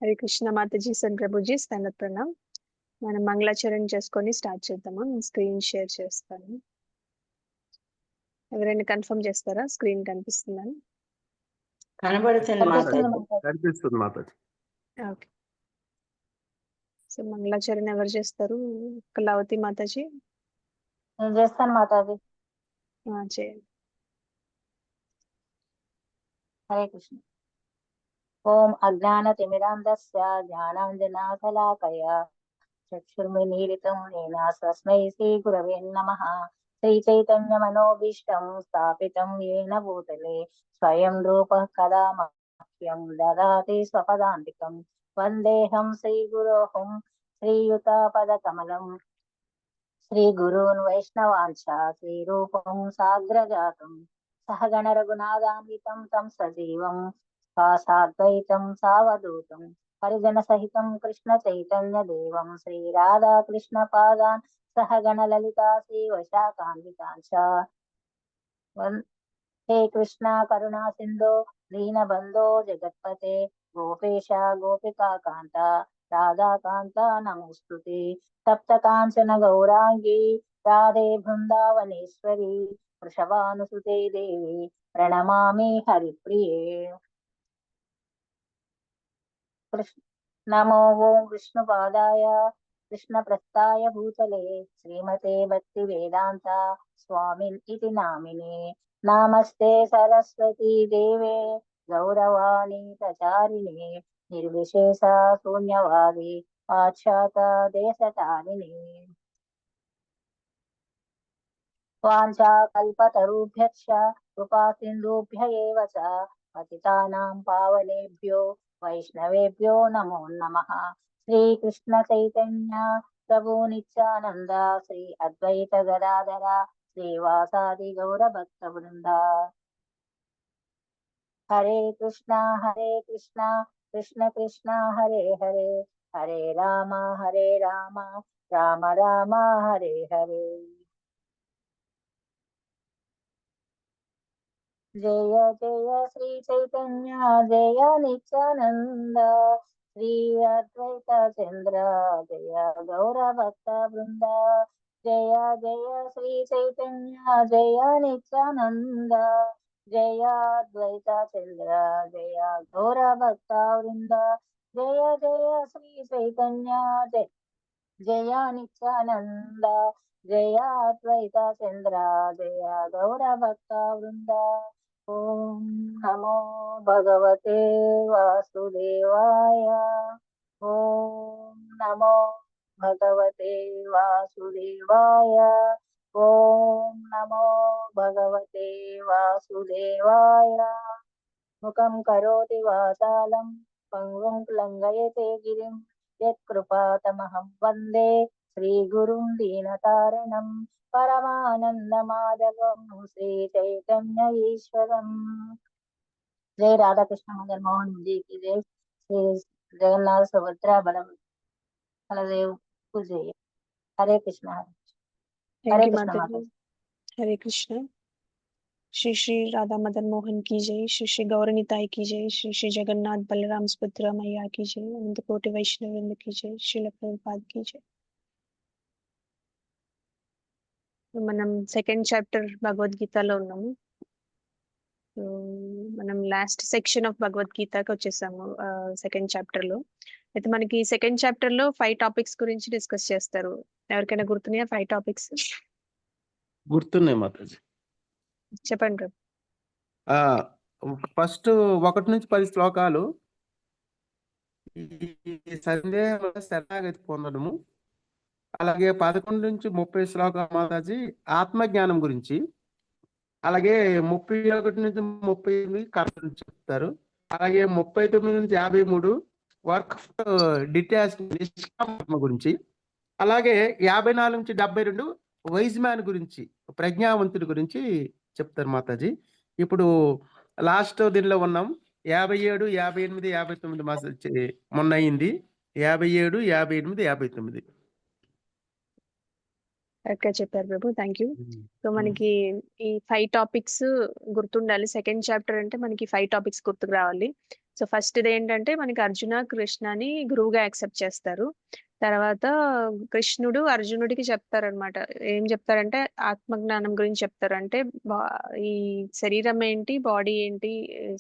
Hare Krishna Mataji sun Prabhuji స్థానత్ Pranam. మనం మంగళాచరణ చేసుకొని start చేద్దాము. స్క్రీన్ షేర్ చేస్తాను. ఎవరైనా కన్ఫర్మ్ చేస్తారా? స్క్రీన్ కనిపిస్తుందని. కనబడుతుంది కనిపిస్తుంది మాతాజీ. ఓకే. సో మంగళాచరణ ఎవరు చేస్తారు? కళావతి మాతాజీ నేను చేస్తాను మాతాజీ. చేయండి. హరే కృష్ణ. ఓం అజ్ఞానతిమిరాంధస్య జ్ఞానాంజనాశలాకయ చక్షుర్మిలీలితం येन తస్మై శ్రీ గురవే నమః. శ్రీచైతన్యమనోభీష్టం స్థాపితం येन భూతలే స్వయం రూపః కదా మహ్యం దదాతి స్వపదాంతికం. వందేహం శ్రీగురోహం శ్రీయుతాపదకమలం శ్రీగురూన్ వైష్ణవాంశ శ్రీరూపం సాగ్రజాతం సహగణ రఘునాథాన్వితం తం సజీవం సాద్వైతం సావధూతం పరిజన సహితం కృష్ణ చైతన్య దేవం శ్రీ రాధా కృష్ణ పాదాన్ సహగణ లలితా శ్రీ వశాకాన్వితాంశ. హే కృష్ణ కరుణా సింధో దీనబంధో జగత్పతే గోపేశ గోపికా కాంత రాధాకాంత నమోస్తుతే. తప్త కాంచన గౌరాంగి రాధే బృందావనేశ్వరి వృషభానుసుతే దేవి ప్రణమామి హరిప్రియే. నమో ఓం విష్ణుపాదాయ కృష్ణప్రస్థాయ భూతలే శ్రీమతే భక్తి వేదాంత స్వామిన్ ఇతి నామినే. నమస్తే సరస్వతీ దేవే గౌరవాణి ప్రచారిణే నిర్విశేష శూన్యవాది పాశ్చాత దేశతారిణే. వాంఛా కల్పతరుభ్యశ్చ కృపా సింధుభ్య ఏవ చ పతితానాం పావనేభ్యో వైష్ణవేభ్యో నమో నమః. శ్రీకృష్ణ చైతన్య ప్రభు నిత్యానంద శ్రీ అద్వైత గదాధర శ్రీవాసాది గౌర భక్త వృంద. హరే కృష్ణ కృష్ణ కృష్ణ హరే హరే హరే రామ రామ రామ హరే హరే. జయ జయ శ్రీ చైతన్య జయ నిత్యానంద శ్రీ అద్వైత చంద్ర జయ గౌర భక్త బృంద. జయ జయ శ్రీ చైతన్య జయ నిత్యానంద జయ అద్వైత చంద్ర జయ గౌర భక్త వృంద. జయ జయ శ్రీ చైతన్య జయ నిత్యానంద జయ అద్వైత చంద్ర జయ గౌర భక్త వృంద. ఓం నమో భగవతే వాసుదేవాయ. ఓం నమో భగవతే వాసుదేవాయ. ఓం నమో భగవతే వాసుదేవాయ. ముఖం కరోతి వాచాలం పంగుం లంఘయతే గిరిం యత్కృపాతమహం వందే శ్రీగురుం దీనతారణం పరమానందమాధవం శ్రీ చైతన్య ఈశ్వరం. జై రాధాకృష్ణ మదన్ మోహన్ జీ की जय. శ్రీ జగన్నాథ సుభద్ర బలదేవ్ పూజయ. హరే కృష్ణ హరే కృష్ణ మాతాజీ. హరే కృష్ణ. श्री श्री राधा मदन मोहन की जय. श्री श्री गौरनीताई की जय. श्री श्री जगन्नाथ बलराम सुभद्रा मैया की जय. अनंत कोटि वैष्णववृंद की जय. श्रील ప్రభుపాద की जय. మనం సెకండ్ చాప్టర్ భగవద్గీతలో ఉన్నాము. మనం లాస్ట్ సెక్షన్ ఆఫ్ భగవద్గీతకి వచ్చేసాము సెకండ్ చాప్టర్ లో. అయితే మనకి సెకండ్ చాప్టర్ లో 5 టాపిక్స్ గురించి డిస్కస్ చేస్తారు. ఎవరికైనా గుర్తున్నాయా 5 టాపిక్స్? గుర్తున్నాయి మాతాజీ. చెప్పండి ప్రభు. ఫస్ట్ 1 నుంచి 10 శ్లోకాలు ఈ సందేహం శరణాగతి పొందడము. అలాగే 11 నుంచి 30 శ్లోకాలు మాతాజీ ఆత్మజ్ఞానం గురించి. అలాగే 31 నుంచి 38 కర్మ గురించి చెప్తారు. అలాగే 39 నుంచి 53 వర్క్ డిటాచ్ నిష్కామ గురించి. అలాగే 54 నుంచి 72 వైజ్ మ్యాన్ గురించి, ప్రజ్ఞావంతుడి గురించి చెప్తారు మాతాజీ. ఇప్పుడు లాస్ట్ దీనిలో ఉన్నాం. 57, 58, 59 మాసాలు మొన్న అయింది. 57, 58, 59. కరెక్ట్గా చెప్పారు ప్రభు. Thank you. సో మనకి ఈ 5 టాపిక్స్ గుర్తుండాలి. సెకండ్ చాప్టర్ అంటే మనకి 5 టాపిక్స్ గుర్తుకు రావాలి. సో ఫస్ట్ది ఏంటంటే మనకి అర్జున కృష్ణని గురువుగా యాక్సెప్ట్ చేస్తారు. తర్వాత కృష్ణుడు అర్జునుడికి చెప్తారనమాట. ఏం చెప్తారంటే ఆత్మజ్ఞానం గురించి చెప్తారు. అంటే ఈ శరీరం ఏంటి, బాడీ ఏంటి,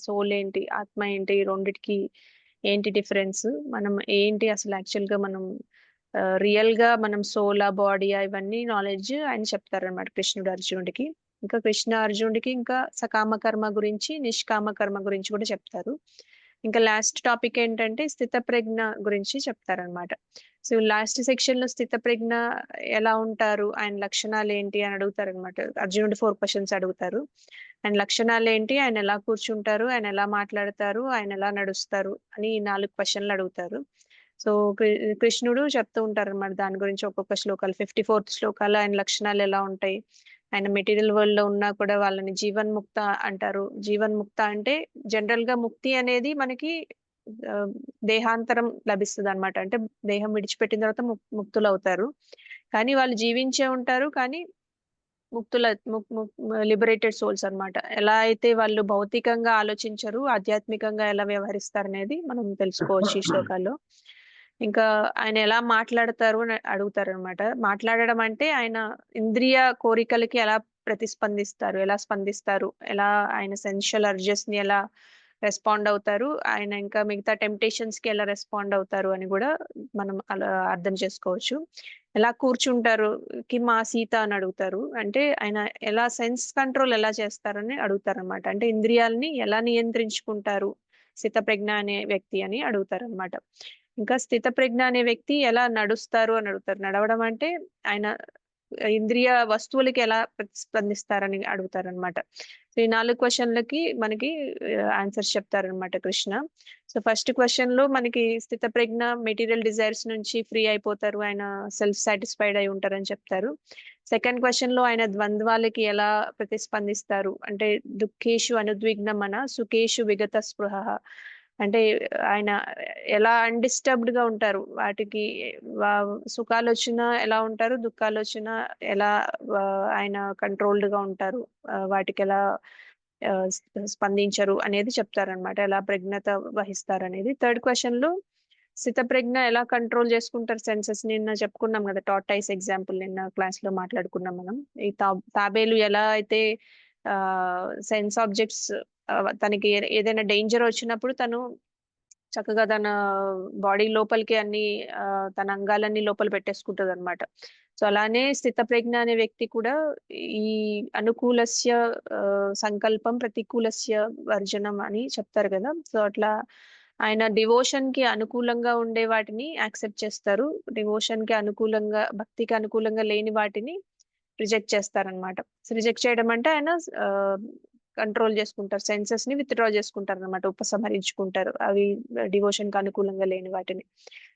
సోల్ ఏంటి, ఆత్మ ఏంటి, ఈ రెండిటికి ఏంటి డిఫరెన్స్, మనం ఏంటి అసలు యాక్చువల్ గా మనం రియల్ గా మనం సోలా బాడీయా, ఇవన్నీ నాలెడ్జ్ ఆయన చెప్తారనమాట కృష్ణుడు అర్జునుడికి. ఇంకా కృష్ణ అర్జునుడికి ఇంకా సకామ కర్మ గురించి, నిష్కామ కర్మ గురించి కూడా చెప్తారు. ఇంకా లాస్ట్ టాపిక్ ఏంటంటే స్థిత ప్రజ్ఞ గురించి చెప్తారనమాట. సో లాస్ట్ సెక్షన్ లో స్థిత ప్రజ్ఞ ఎలా ఉంటారు, ఆయన లక్షణాలు ఏంటి అని అడుగుతారు అనమాట. అర్జునుడి 4 క్వశ్చన్స్ అడుగుతారు. ఆయన లక్షణాలు ఏంటి, ఆయన ఎలా కూర్చుంటారు, ఆయన ఎలా మాట్లాడతారు, ఆయన ఎలా నడుస్తారు అని ఈ 4 క్వశ్చన్లు అడుగుతారు. సో కృష్ణుడు చెప్తూ ఉంటారు అనమాట దాని గురించి ఒక్కొక్క శ్లోకాలు. 54th శ్లోకాలు ఆయన లక్షణాలు ఎలా ఉంటాయి, ఆయన మెటీరియల్ వరల్డ్ లో ఉన్నా కూడా వాళ్ళని జీవన్ముక్త అంటారు. జీవన్ముక్త అంటే జనరల్ గా ముక్తి అనేది మనకి ఆ, దేహాంతరం లభిస్తుంది అనమాట. అంటే దేహం విడిచిపెట్టిన తర్వాత ముక్తులు అవుతారు. కానీ వాళ్ళు జీవించే ఉంటారు, కానీ ముక్తుల లిబరేటెడ్ సోల్స్ అన్నమాట. ఎలా అయితే వాళ్ళు భౌతికంగా ఆలోచించరు, ఆధ్యాత్మికంగా ఎలా వ్యవహరిస్తారు అనేది మనం తెలుసుకోవచ్చు ఈ శ్లోకాల్లో. ఇంకా ఆయన ఎలా మాట్లాడతారు అని అడుగుతారు అనమాట. మాట్లాడడం అంటే ఆయన ఇంద్రియ కోరికలకి ఎలా ప్రతిస్పందిస్తారు, ఎలా స్పందిస్తారు, ఎలా ఆయన సెన్షువల్ అర్జెస్ ని ఎలా రెస్పాండ్ అవుతారు, ఆయన ఇంకా మిగతా టెంప్టేషన్స్ కి ఎలా రెస్పాండ్ అవుతారు అని కూడా మనం అలా అర్థం చేసుకోవచ్చు. ఎలా కూర్చుంటారు, కిమ్ ఆసీత అని అడుగుతారు. అంటే ఆయన ఎలా సెన్స్ కంట్రోల్ ఎలా చేస్తారని అడుగుతారు అనమాట. అంటే ఇంద్రియాలని ఎలా నియంత్రించుకుంటారు స్థిత ప్రజ్ఞ అనే వ్యక్తి అని అడుగుతారు అనమాట. ఇంకా స్థిత ప్రజ్ఞ అనే వ్యక్తి ఎలా నడుస్తారు అని అడుగుతారు. నడవడం అంటే ఆయన ఇంద్రియ వస్తువులకి ఎలా ప్రతిస్పందిస్తారని అడుగుతారు అనమాట. సో ఈ 4 క్వశ్చన్లకి మనకి ఆన్సర్స్ చెప్తారనమాట కృష్ణ. సో ఫస్ట్ క్వశ్చన్ లో మనకి స్థిత ప్రజ్ఞ మెటీరియల్ డిజైర్స్ నుంచి ఫ్రీ అయిపోతారు, ఆయన సెల్ఫ్ సాటిస్ఫైడ్ అయి ఉంటారని చెప్తారు. సెకండ్ క్వశ్చన్ లో ఆయన ద్వంద్వాలకి ఎలా ప్రతిస్పందిస్తారు, అంటే దుఃఖేషు అనుద్విగ్న మన సుఖేషు విగత స్పృహ. అంటే ఆయన ఎలా అన్డిస్టర్బ్డ్ గా ఉంటారు, వాటికి సుఖాలు వచ్చినా ఎలా ఉంటారు, దుఃఖాలు వచ్చినా ఎలా ఆయన కంట్రోల్డ్ గా ఉంటారు, వాటికి ఎలా స్పందించరు అనేది చెప్తారనమాట. ఎలా ప్రజ్ఞత వహిస్తారు అనేది. థర్డ్ క్వశ్చన్ లో స్థిత ప్రజ్ఞ ఎలా కంట్రోల్ చేసుకుంటారు సెన్సెస్. నిన్న చెప్పుకున్నాం కదా టార్టైస్ ఎగ్జాంపుల్, నిన్న క్లాస్ లో మాట్లాడుకున్నాం మనం. ఈ తాబేలు ఎలా అయితే సెన్స్ ఆబ్జెక్ట్స్ తనకి ఏదైనా డేంజర్ వచ్చినప్పుడు తను చక్కగా తన బాడీ లోపలికి అన్ని తన అంగాలన్నీ లోపల పెట్టేసుకుంటది అనమాట. సో అలానే స్థిత ప్రజ్ఞ అనే వ్యక్తి కూడా ఈ అనుకూలస్య సంకల్పం, ప్రతికూలస్య వర్జనం అని చెప్తారు కదా. సో అట్లా ఆయన డివోషన్ కి అనుకూలంగా ఉండే వాటిని యాక్సెప్ట్ చేస్తారు, డివోషన్ కి అనుకూలంగా, భక్తికి అనుకూలంగా లేని వాటిని రిజెక్ట్ చేస్తారనమాట. రిజెక్ట్ చేయడం అంటే ఆయన కంట్రోల్ చేసుకుంటారు, సెన్సెస్ ని విత్డ్రా చేసుకుంటారు అనమాట, ఉపసంహరించుకుంటారు అవి డివోషన్ కి అనుకూలంగా లేని వాటిని.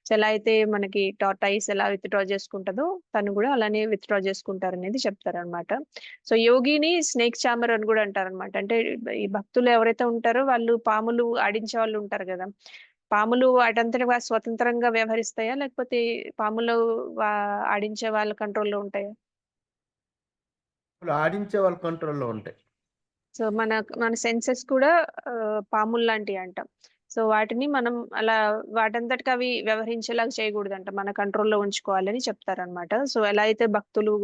సో ఎలా అయితే మనకి టార్టైస్ ఎలా విత్డ్రా చేసుకుంటుందో తను కూడా అలానే విత్డ్రా చేసుకుంటారు అనేది చెప్తారనమాట. సో యోగిని స్నేక్ చామర్ అని కూడా అంటారనమాట. అంటే ఈ భక్తులు ఎవరైతే ఉంటారో వాళ్ళు పాములు ఆడించే వాళ్ళు ఉంటారు కదా, పాములు వాటంతటా స్వతంత్రంగా వ్యవహరిస్తాయా, లేకపోతే పాములు ఆడించే వాళ్ళ కంట్రోల్లో ఉంటాయా? ఆడించే వాళ్ళ కంట్రోల్లో ఉంటాయి. సో మన సెన్సెస్ కూడా పాములు లాంటివి అంటాం. సో వాటిని మనం అలా వాటంతటికి అవి వ్యవహరించేలాగా చేయకూడదంట, మన కంట్రోల్లో ఉంచుకోవాలని చెప్తారనమాట. సో ఎలా అయితే భక్తులు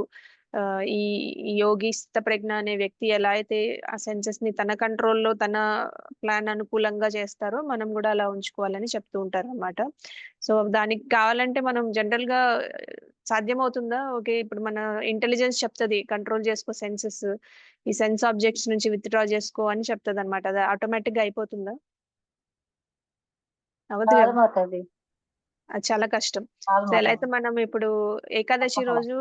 ఈ యోగి స్థిత ప్రజ్ఞ అనే వ్యక్తి ఎలా అయితే ఆ సెన్సెస్ ని తన కంట్రోల్లో తన ప్లాన్ అనుకూలంగా చేస్తారో మనం కూడా అలా ఉంచుకోవాలని చెప్తూ ఉంటారు అనమాట. సో దానికి కావాలంటే మనం జనరల్ గా సాధ్యమవుతుందా? ఓకే, ఇప్పుడు మన ఇంటెలిజెన్స్ చెప్తుంది కంట్రోల్ చేసుకో సెన్సెస్, ఈ సెన్స్ ఆబ్జెక్ట్స్ నుంచి విత్డ్రా చేసుకో అని చెప్తుంది అనమాట. అది ఆటోమేటిక్ గా అయిపోతుందా? అవదు కదా, మాతాజీ అది చాలా కష్టం. సో ఎలా అయితే మనం ఇప్పుడు ఏకాదశి రోజు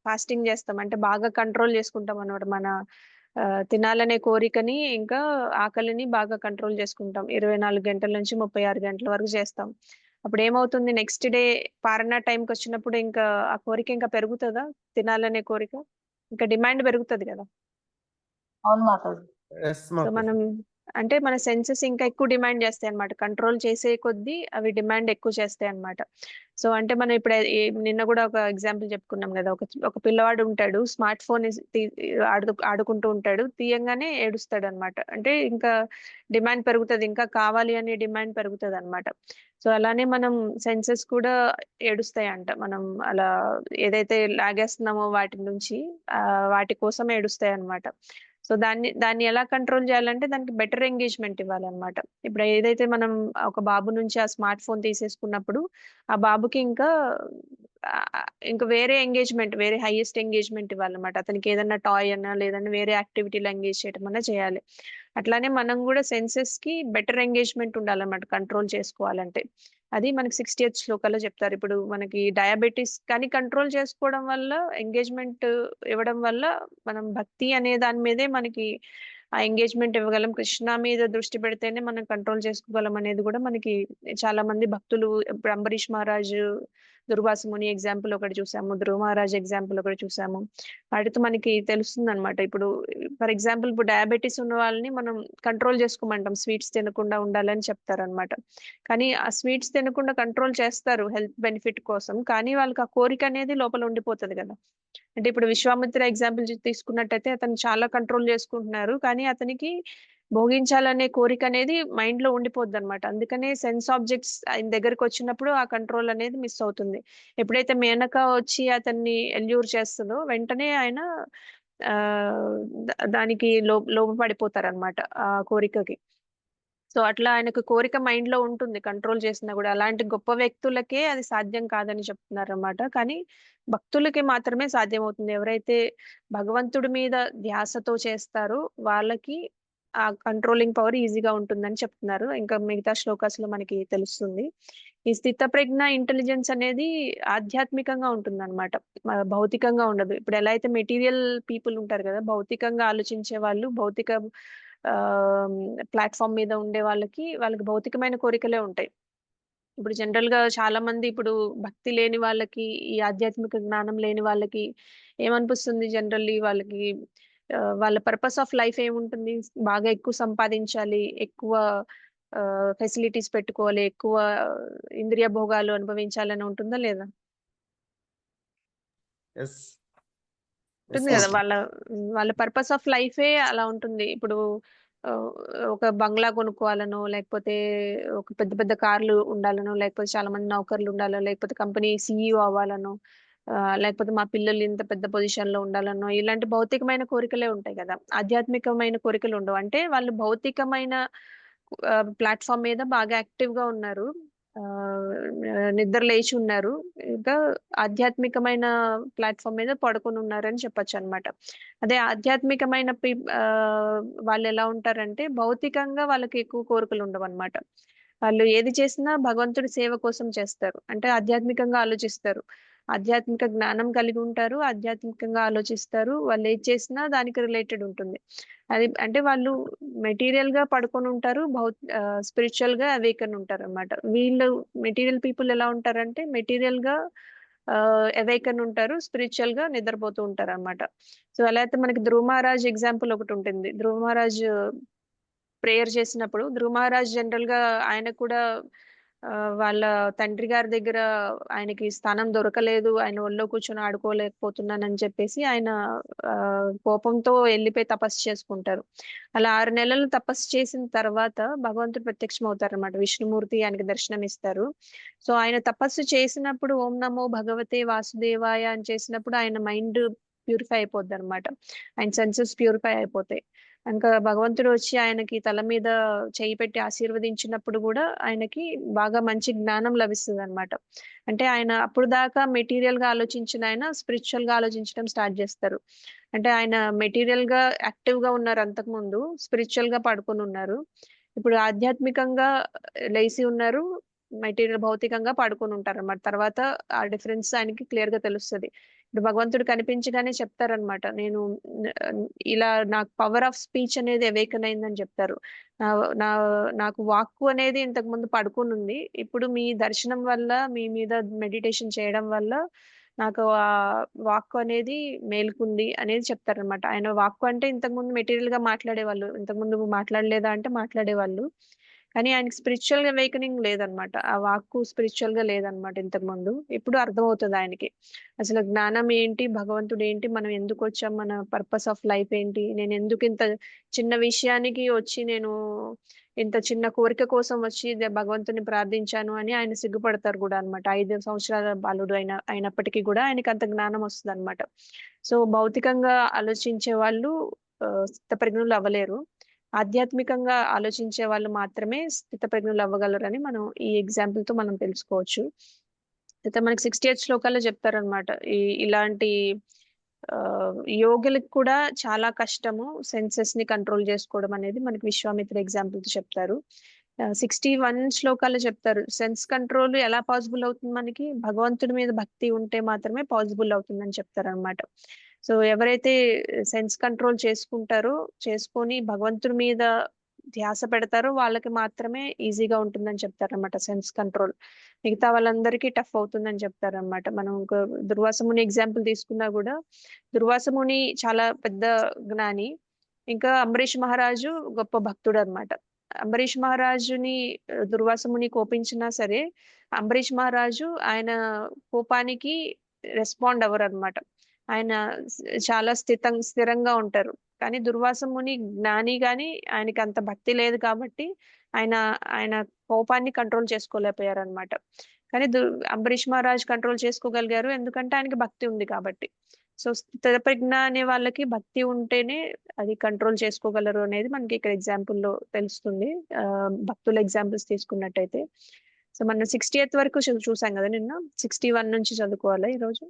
ఫాస్టింగ్ చేస్తాం, అంటే బాగా కంట్రోల్ చేసుకుంటాం అనమాట. మన తినాలనే కోరికని ఇంకా ఆకలిని బాగా కంట్రోల్ చేసుకుంటాం. 24 గంటల నుంచి 36 గంటల వరకు చేస్తాం. అప్పుడు ఏమవుతుంది, నెక్స్ట్ డే పారణ టైంకి వచ్చినప్పుడు ఇంకా ఆ కోరిక ఇంకా పెరుగుతుందా? తినాలనే కోరిక ఇంకా డిమాండ్ పెరుగుతుంది కదా. అవును మాతాజీ. ఎస్ సో మనం అంటే మన సెన్సెస్ ఇంకా ఎక్కువ డిమాండ్ చేస్తాయి అనమాట. కంట్రోల్ చేసే కొద్దీ అవి డిమాండ్ ఎక్కువ చేస్తాయి అనమాట. సో అంటే మనం ఇప్పుడు నిన్న కూడా ఒక ఎగ్జాంపుల్ చెప్పుకున్నాం కదా, ఒక పిల్లవాడు ఉంటాడు, స్మార్ట్ ఫోన్ ఆడుకుంటూ ఉంటాడు, తీయంగానే ఏడుస్తాడు అనమాట. అంటే ఇంకా డిమాండ్ పెరుగుతుంది, ఇంకా కావాలి అనే డిమాండ్ పెరుగుతుంది అనమాట. సో అలానే మనం సెన్సెస్ కూడా ఏడుస్తాయి అంట. మనం అలా ఏదైతే లాగేస్తున్నామో వాటి నుంచి వాటి కోసం ఏడుస్తాయి అనమాట. సో దాన్ని ఎలా కంట్రోల్ చేయాలంటే దానికి బెటర్ ఎంగేజ్మెంట్ ఇవ్వాలన్నమాట. ఇప్పుడు ఏదైతే మనం ఒక బాబు నుంచి ఆ స్మార్ట్ ఫోన్ తీసేసుకున్నప్పుడు ఆ బాబుకి ఇంకా వేరే ఎంగేజ్మెంట్, వేరే హైయెస్ట్ ఎంగేజ్మెంట్ ఇవ్వాలన్నమాట. అతనికి ఏదన్నా టాయ్ అన్నా లేదన్నా వేరే యాక్టివిటీలో ఎంగేజ్ చేయడం అన్నా చేయాలి. అట్లానే మనం కూడా సెన్సెస్ కి బెటర్ ఎంగేజ్మెంట్ ఉండాలన్నమాట కంట్రోల్ చేసుకోవాలంటే. అది మనకి 60th శ్లోకాలో చెప్తారు. ఇప్పుడు మనకి డయాబెటీస్ కానీ కంట్రోల్ చేసుకోవడం వల్ల, ఎంగేజ్మెంట్ ఇవ్వడం వల్ల మనం భక్తి అనే దాని మీదే మనకి ఆ ఎంగేజ్మెంట్ ఇవ్వగలం. కృష్ణ మీద దృష్టి పెడితేనే మనం కంట్రోల్ చేసుకోగలం అనేది కూడా మనకి చాలా మంది భక్తులు, ఇప్పుడు అంబరీష్ మహారాజు, దుర్వాస ముని ఎగ్జాంపుల్ ఒకటి చూసాము, ధ్రువ మహారాజ్ ఎగ్జాంపుల్ ఒకటి చూసాము. వాటితో మనకి తెలుస్తుంది అనమాట. ఇప్పుడు ఫర్ ఎగ్జాంపుల్ ఇప్పుడు డయాబెటీస్ ఉన్న వాళ్ళని మనం కంట్రోల్ చేసుకోమంటాం, స్వీట్స్ తినకుండా ఉండాలని చెప్తారు అనమాట. కానీ ఆ స్వీట్స్ తినకుండా కంట్రోల్ చేస్తారు హెల్త్ బెనిఫిట్ కోసం, కానీ వాళ్ళకి ఆ కోరిక అనేది లోపల ఉండిపోతుంది కదా. అంటే ఇప్పుడు విశ్వామిత్ర ఎగ్జాంపుల్ తీసుకున్నట్టయితే అతను చాలా కంట్రోల్ చేసుకుంటున్నారు, కానీ అతనికి భోగించాలనే కోరిక అనేది మైండ్ లో ఉండిపోద్ది అనమాట. అందుకనే సెన్స్ ఆబ్జెక్ట్స్ ఆయన దగ్గరికి వచ్చినప్పుడు ఆ కంట్రోల్ అనేది మిస్ అవుతుంది. ఎప్పుడైతే మేనక వచ్చి అతన్ని ఎల్యూర్ చేస్తుందో వెంటనే ఆయన ఆ దానికి లోపడిపోతారనమాట ఆ కోరికకి. సో అట్లా ఆయనకు కోరిక మైండ్ లో ఉంటుంది కంట్రోల్ చేసినా కూడా. అలాంటి గొప్ప వ్యక్తులకే అది సాధ్యం కాదని చెప్తున్నారు అనమాట. కానీ భక్తులకి మాత్రమే సాధ్యమవుతుంది. ఎవరైతే భగవంతుడి మీద ధ్యాసతో చేస్తారో వాళ్ళకి ఆ కంట్రోలింగ్ పవర్ ఈజీగా ఉంటుందని చెప్తున్నారు. ఇంకా మిగతా శ్లోకాస్ లో మనకి తెలుస్తుంది. ఈ స్థిత ప్రజ్ఞ ఇంటెలిజెన్స్ అనేది ఆధ్యాత్మికంగా ఉంటుంది అనమాట, భౌతికంగా ఉండదు. ఇప్పుడు ఎలా అయితే మెటీరియల్ పీపుల్ ఉంటారు కదా, భౌతికంగా ఆలోచించే వాళ్ళు, భౌతిక ప్లాట్ఫామ్ మీద ఉండే వాళ్ళకి భౌతికమైన కోరికలే ఉంటాయి. ఇప్పుడు జనరల్ గా చాలా మంది ఇప్పుడు భక్తి లేని వాళ్ళకి, ఈ ఆధ్యాత్మిక జ్ఞానం లేని వాళ్ళకి ఏమనిపిస్తుంది, జనరల్లీ వాళ్ళకి వాళ్ళ పర్పస్ ఆఫ్ లైఫ్ ఏముంటుంది, బాగా ఎక్కువ సంపాదించాలి, ఎక్కువ ఫెసిలిటీస్ పెట్టుకోవాలి, ఎక్కువ ఇంద్రియ భోగాలు అనుభవించాలని ఉంటుందా లేదా? ఎస్ ఉంటుంది కదా. వాళ్ళ పర్పస్ ఆఫ్ లైఫే అలా ఉంటుంది. ఇప్పుడు ఆ, ఒక బంగ్లా కొనుక్కోవాలనో, లేకపోతే ఒక పెద్ద పెద్ద కార్లు ఉండాలనో, లేకపోతే చాలా మంది నౌకర్లు ఉండాలనో, లేకపోతే కంపెనీ CEO అవ్వాలనో, లేకపోతే మా పిల్లలు ఇంత పెద్ద పొజిషన్ లో ఉండాలనో, ఇలాంటి భౌతికమైన కోరికలే ఉంటాయి కదా. ఆధ్యాత్మికమైన కోరికలు ఉండవు. అంటే వాళ్ళు భౌతికమైన ప్లాట్ఫామ్ మీద బాగా యాక్టివ్ గా ఉన్నారు, ఆ నిద్ర లేచి ఉన్నారు, ఇంకా ఆధ్యాత్మికమైన ప్లాట్ఫామ్ మీద పడుకొని ఉన్నారని చెప్పొచ్చు అనమాట. అదే ఆధ్యాత్మికమైన వాళ్ళు ఎలా ఉంటారంటే భౌతికంగా వాళ్ళకి ఎక్కువ కోరికలు ఉండవు అనమాట. వాళ్ళు ఏది చేసినా భగవంతుడి సేవ కోసం చేస్తారు, అంటే ఆధ్యాత్మికంగా ఆలోచిస్తారు, ఆధ్యాత్మిక జ్ఞానం కలిగి ఉంటారు, ఆధ్యాత్మికంగా ఆలోచిస్తారు. వాళ్ళు ఏది చేసినా దానికి రిలేటెడ్ ఉంటుంది. అది అంటే వాళ్ళు మెటీరియల్ గా పడుకొని ఉంటారు, స్పిరిచువల్ గా అవేకన్ ఉంటారు అనమాట. వీళ్ళు మెటీరియల్ పీపుల్ ఎలా ఉంటారంటే మెటీరియల్ గా అవేకన్ ఉంటారు, స్పిరిచువల్ గా నిద్రపోతూ ఉంటారు అనమాట. సో అలా అయితే మనకి ధ్రువ మహారాజ్ ఎగ్జాంపుల్ ఒకటి ఉంటుంది. ధ్రువ మహారాజ్ ప్రేయర్ చేసినప్పుడు, ధ్రువ మహారాజ్ జనరల్ గా ఆయన కూడా ఆ, వాళ్ళ తండ్రి గారి దగ్గర ఆయనకి స్థానం దొరకలేదు, ఆయన ఒళ్ళో కూర్చొని ఆడుకోలేకపోతున్నానని చెప్పేసి ఆయన ఆ, కోపంతో వెళ్ళిపోయి తపస్సు చేసుకుంటారు. అలా 6 నెలలు తపస్సు చేసిన తర్వాత భగవంతుడు ప్రత్యక్షం అవుతారు అనమాట. విష్ణుమూర్తి ఆయనకి దర్శనం ఇస్తారు. సో ఆయన తపస్సు చేసినప్పుడు ఓం నమో భగవతే వాసుదేవాయ అని చేసినప్పుడు ఆయన మైండ్ ప్యూరిఫై అయిపోద్ది అనమాట, ఆయన సెన్సెస్ ప్యూరిఫై అయిపోతాయి. ఇంకా భగవంతుడు వచ్చి ఆయనకి తల మీద చేయి పెట్టి ఆశీర్వదించినప్పుడు కూడా ఆయనకి బాగా మంచి జ్ఞానం లభిస్తుంది అనమాట. అంటే ఆయన అప్పుడు దాకా మెటీరియల్ గా ఆలోచించిన ఆయన స్పిరిచువల్ గా ఆలోచించడం స్టార్ట్ చేస్తారు. అంటే ఆయన మెటీరియల్ గా యాక్టివ్ గా ఉన్నారు అంతకు ముందు, స్పిరిచువల్ గా పడుకొని ఉన్నారు, ఇప్పుడు ఆధ్యాత్మికంగా లేచి ఉన్నారు, మెటీరియల్ భౌతికంగా పడుకొని ఉంటారు అన్నమాట. తర్వాత ఆ డిఫరెన్స్ ఆయనకి క్లియర్ గా తెలుస్తుంది. ఇప్పుడు భగవంతుడు కనిపించగానే చెప్తారనమాట, నేను ఇలా నాకు పవర్ ఆఫ్ స్పీచ్ అనేది అవేకన్ అయిందని చెప్తారు. నా నాకు వాక్కు అనేది ఇంతకు ముందు పడుకుని ఉంది, ఇప్పుడు మీ దర్శనం వల్ల, మీ మీద మెడిటేషన్ చేయడం వల్ల నాకు ఆ వాక్కు అనేది మేలుకుంది అనేది చెప్తారనమాట. ఆయన వాక్కు అంటే ఇంతకుముందు మెటీరియల్ గా మాట్లాడేవాళ్ళు, ఇంతకుముందు మాట్లాడలేదా అంటే మాట్లాడేవాళ్ళు, కానీ ఆయనకి స్పిరిచువల్ అవేకనింగ్ లేదనమాట. ఆ వాక్కు స్పిరిచువల్ గా లేదనమాట ఇంతకుముందు. ఇప్పుడు అర్థమవుతుంది ఆయనకి అసలు జ్ఞానం ఏంటి, భగవంతుడు ఏంటి, మనం ఎందుకు వచ్చాం, మన పర్పస్ ఆఫ్ లైఫ్ ఏంటి, నేను ఎందుకు ఇంత చిన్న విషయానికి వచ్చి నేను ఇంత చిన్న కోరిక కోసం వచ్చి భగవంతుని ప్రార్థించాను అని ఆయన సిగ్గుపడతారు కూడా అనమాట. 5 సంవత్సరాల బాలుడు అయినప్పటికీ కూడా ఆయనకి అంత జ్ఞానం వస్తుంది అనమాట. సో భౌతికంగా ఆలోచించే వాళ్ళు స్థితప్రజ్ఞులు అవ్వలేరు. ఆధ్యాత్మికంగా ఆలోచించే వాళ్ళు మాత్రమే స్థితప్రజ్ఞులు అవ్వగలరని మనం ఈ ఎగ్జాంపుల్ తో మనం తెలుసుకోవచ్చు. అయితే మనకి 68 శ్లోకాల్లో చెప్తారనమాట ఇలాంటి ఆ, యోగులకు కూడా చాలా కష్టము సెన్సెస్ ని కంట్రోల్ చేసుకోవడం అనేది మనకి విశ్వామిత్ర ఎగ్జాంపుల్ తో చెప్తారు. 61 శ్లోకాలు చెప్తారు సెన్స్ కంట్రోల్ ఎలా పాసిబుల్ అవుతుంది, మనకి భగవంతుడి మీద భక్తి ఉంటే మాత్రమే పాసిబుల్ అవుతుందని చెప్తారు అనమాట. సో ఎవరైతే సెన్స్ కంట్రోల్ చేసుకుంటారో, చేసుకొని భగవంతుడి మీద ధ్యాస పెడతారో వాళ్ళకి మాత్రమే ఈజీగా ఉంటుందని చెప్తారనమాట సెన్స్ కంట్రోల్. మిగతా వాళ్ళందరికీ టఫ్ అవుతుందని చెప్తారనమాట. మనం ఒక దుర్వాసముని ఎగ్జాంపుల్ తీసుకున్నా కూడా దుర్వాసముని చాలా పెద్ద జ్ఞాని, ఇంకా అంబరీష్ మహారాజు గొప్ప భక్తుడు అనమాట. అంబరీష్ మహారాజుని దుర్వాసముని కోపించినా సరే అంబరీష్ మహారాజు ఆయన కోపానికి రెస్పాండ్ అవ్వరు అనమాట. ఆయన చాలా స్థిరంగా ఉంటారు. కానీ దుర్వాసముని జ్ఞాని గాని ఆయనకి అంత భక్తి లేదు కాబట్టి ఆయన ఆయన కోపాన్ని కంట్రోల్ చేసుకోలేకపోయారు అనమాట. కానీ అంబరీష్ మహారాజ్ కంట్రోల్ చేసుకోగలిగారు ఎందుకంటే ఆయనకి భక్తి ఉంది కాబట్టి. సో స్థితప్రజ్ఞ అనే వాళ్ళకి భక్తి ఉంటేనే అది కంట్రోల్ చేసుకోగలరు అనేది మనకి ఇక్కడ ఎగ్జాంపుల్ లో తెలుస్తుంది. భక్తుల ఎగ్జాంపుల్స్ తీసుకున్నట్టయితే. సో మనం 68 వరకు చూసాం కదా నిన్న. 61 నుంచి చదువుకోవాలా ఈ రోజు?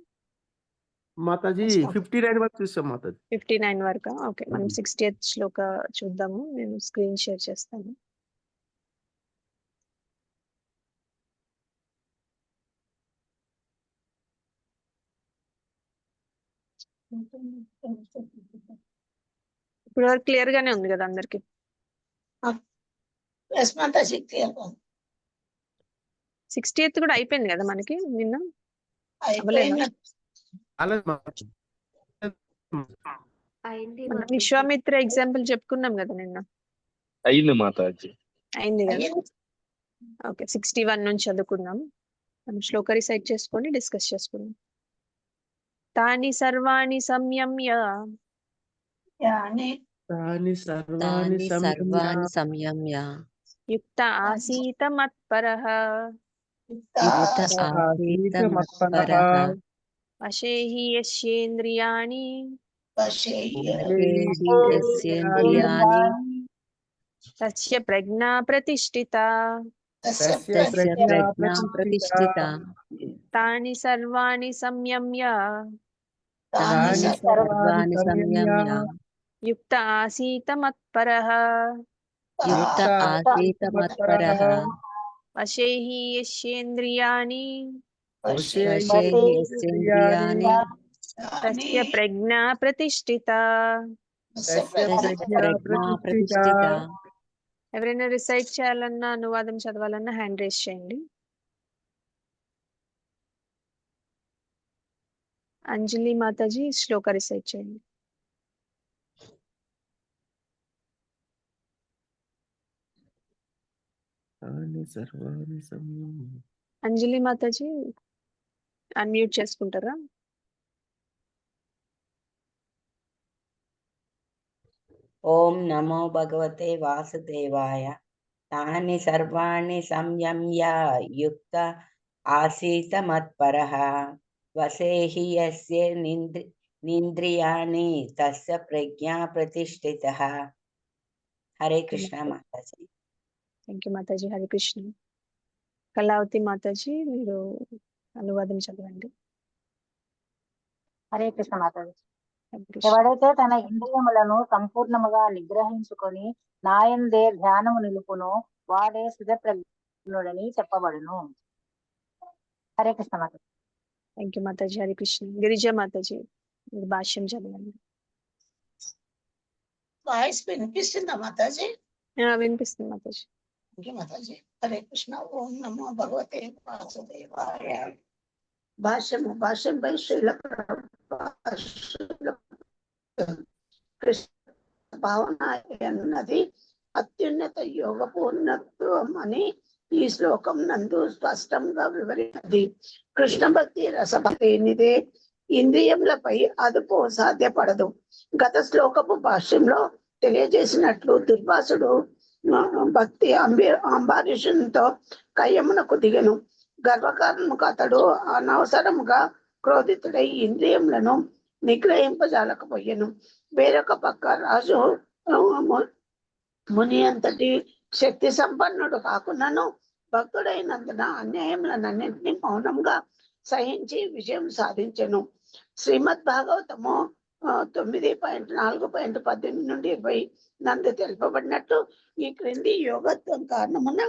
మాతాజీ 59 వరకు చూసాం మాతాజీ. 59 వరకు. ఓకే, మనం 68 శ్లోక చూద్దాము. నేను స్క్రీన్ షేర్ చేస్తాను. ఇప్పుడు వరకు క్లియర్ గానే ఉంది కదా అందరికి? 68 కూడా అయిపోయింది కదా మనకి నిన్న? అవ్వలేదా? మనం విశ్వామిత్ర ఎగ్జాంపుల్ చెప్పుకున్నాం కదా నిన్న. అయింది మాతాజీ. అయింది కదా. ఓకే, 61 నుంచి చదువుకుందాం. మనం శ్లోక రిసైట్ చేసుకొని డిస్కస్ చేసుకుందాం. తాని సర్వాణి సంయమ్య తాని సర్వాణి సంయమ్య యుక్త ఆసీత మత్పరః వశే హి యస్యేంద్రియాణి తస్య ప్రజ్ఞా ప్రతిష్ఠితా. తాని సర్వాణి సంయమ్య యుక్త ఆసీత మత్పరః వశే హి యస్యేంద్రియాణి తస్య ప్రజ్ఞా ప్రతిష్ఠితా. ఎవరైనా రిసైట్ చేయాలన్నా, అనువాదం చదవాలన్నా హ్యాండ్ రేస్ చేయండి. అంజలి మాతాజీ శ్లోక రిసైట్ చేయండి. అంజలి మాతాజీ అన్మ్యూట్ చేసుకుంటారా? ఓం నమో భగవతే వాసుదేవాయ. తాని సర్వాణి సంయమ్య యుక్త ఆసీత మత్పరః వశే హి యస్య నింద్రియాణి తస్య ప్రజ్ఞా ప్రతిష్ఠితః. హరే కృష్ణ మాతాజీ. Thank you mataji. హరే కృష్ణ. కళావతి మాతాజీ మీరు అనువాదం చదవండి. హరే కృష్ణ మాతాజీ. ఎవడైతే తన ఇంద్రియములను సంపూర్ణముగా నిగ్రహించుకొని నాయందే ధ్యానము నిలుపునో వాడే స్థితప్రజ్ఞుడని చెప్పబడును. హరే కృష్ణ మాతాజీ. Thank you mataji. హరే కృష్ణ. గిరిజ మాతాజీ మీరు భాష్యం చదవండి. వాయిస్ వినిపిస్తుందా మాతాజీ? వినిపిస్తుంది మాతాజీ. మాతాజీ హరే కృష్ణ. ఓం నమో భగవతే వాసుదేవాయ. భాష్యంపై శ్రీల కృష్ణ భావన అన్నది అత్యున్నత యోగ పూర్ణత్వం అని ఈ శ్లోకం నందు స్పష్టంగా వివరించింది. కృష్ణ భక్తి రసభక్తినిదే ఇంద్రియములపై అదుపు సాధ్యపడదు. గత శ్లోకపు భాష్యంలో తెలియజేసినట్లు దుర్వాసుడు భక్తి అంబారీషునితో కయ్యమునకు దిగను. గర్వకారణముగా అతడు అనవసరముగా క్రోధితుడై ఇంద్రియములను నిగ్రహింపజాలకపోయాను. వేరొక పక్క రాజు ముని అంతటి శక్తి సంపన్నుడు కాకున్నాను భక్తుడైనందున అన్యాయములన్నింటినీ మౌనంగా సహించి విజయం సాధించెను. శ్రీమద్ భాగవతము 9.4.18 నుండి 20 నందు తెలుపబడినట్లు ఈ క్రింది యోగత్వం కారణమున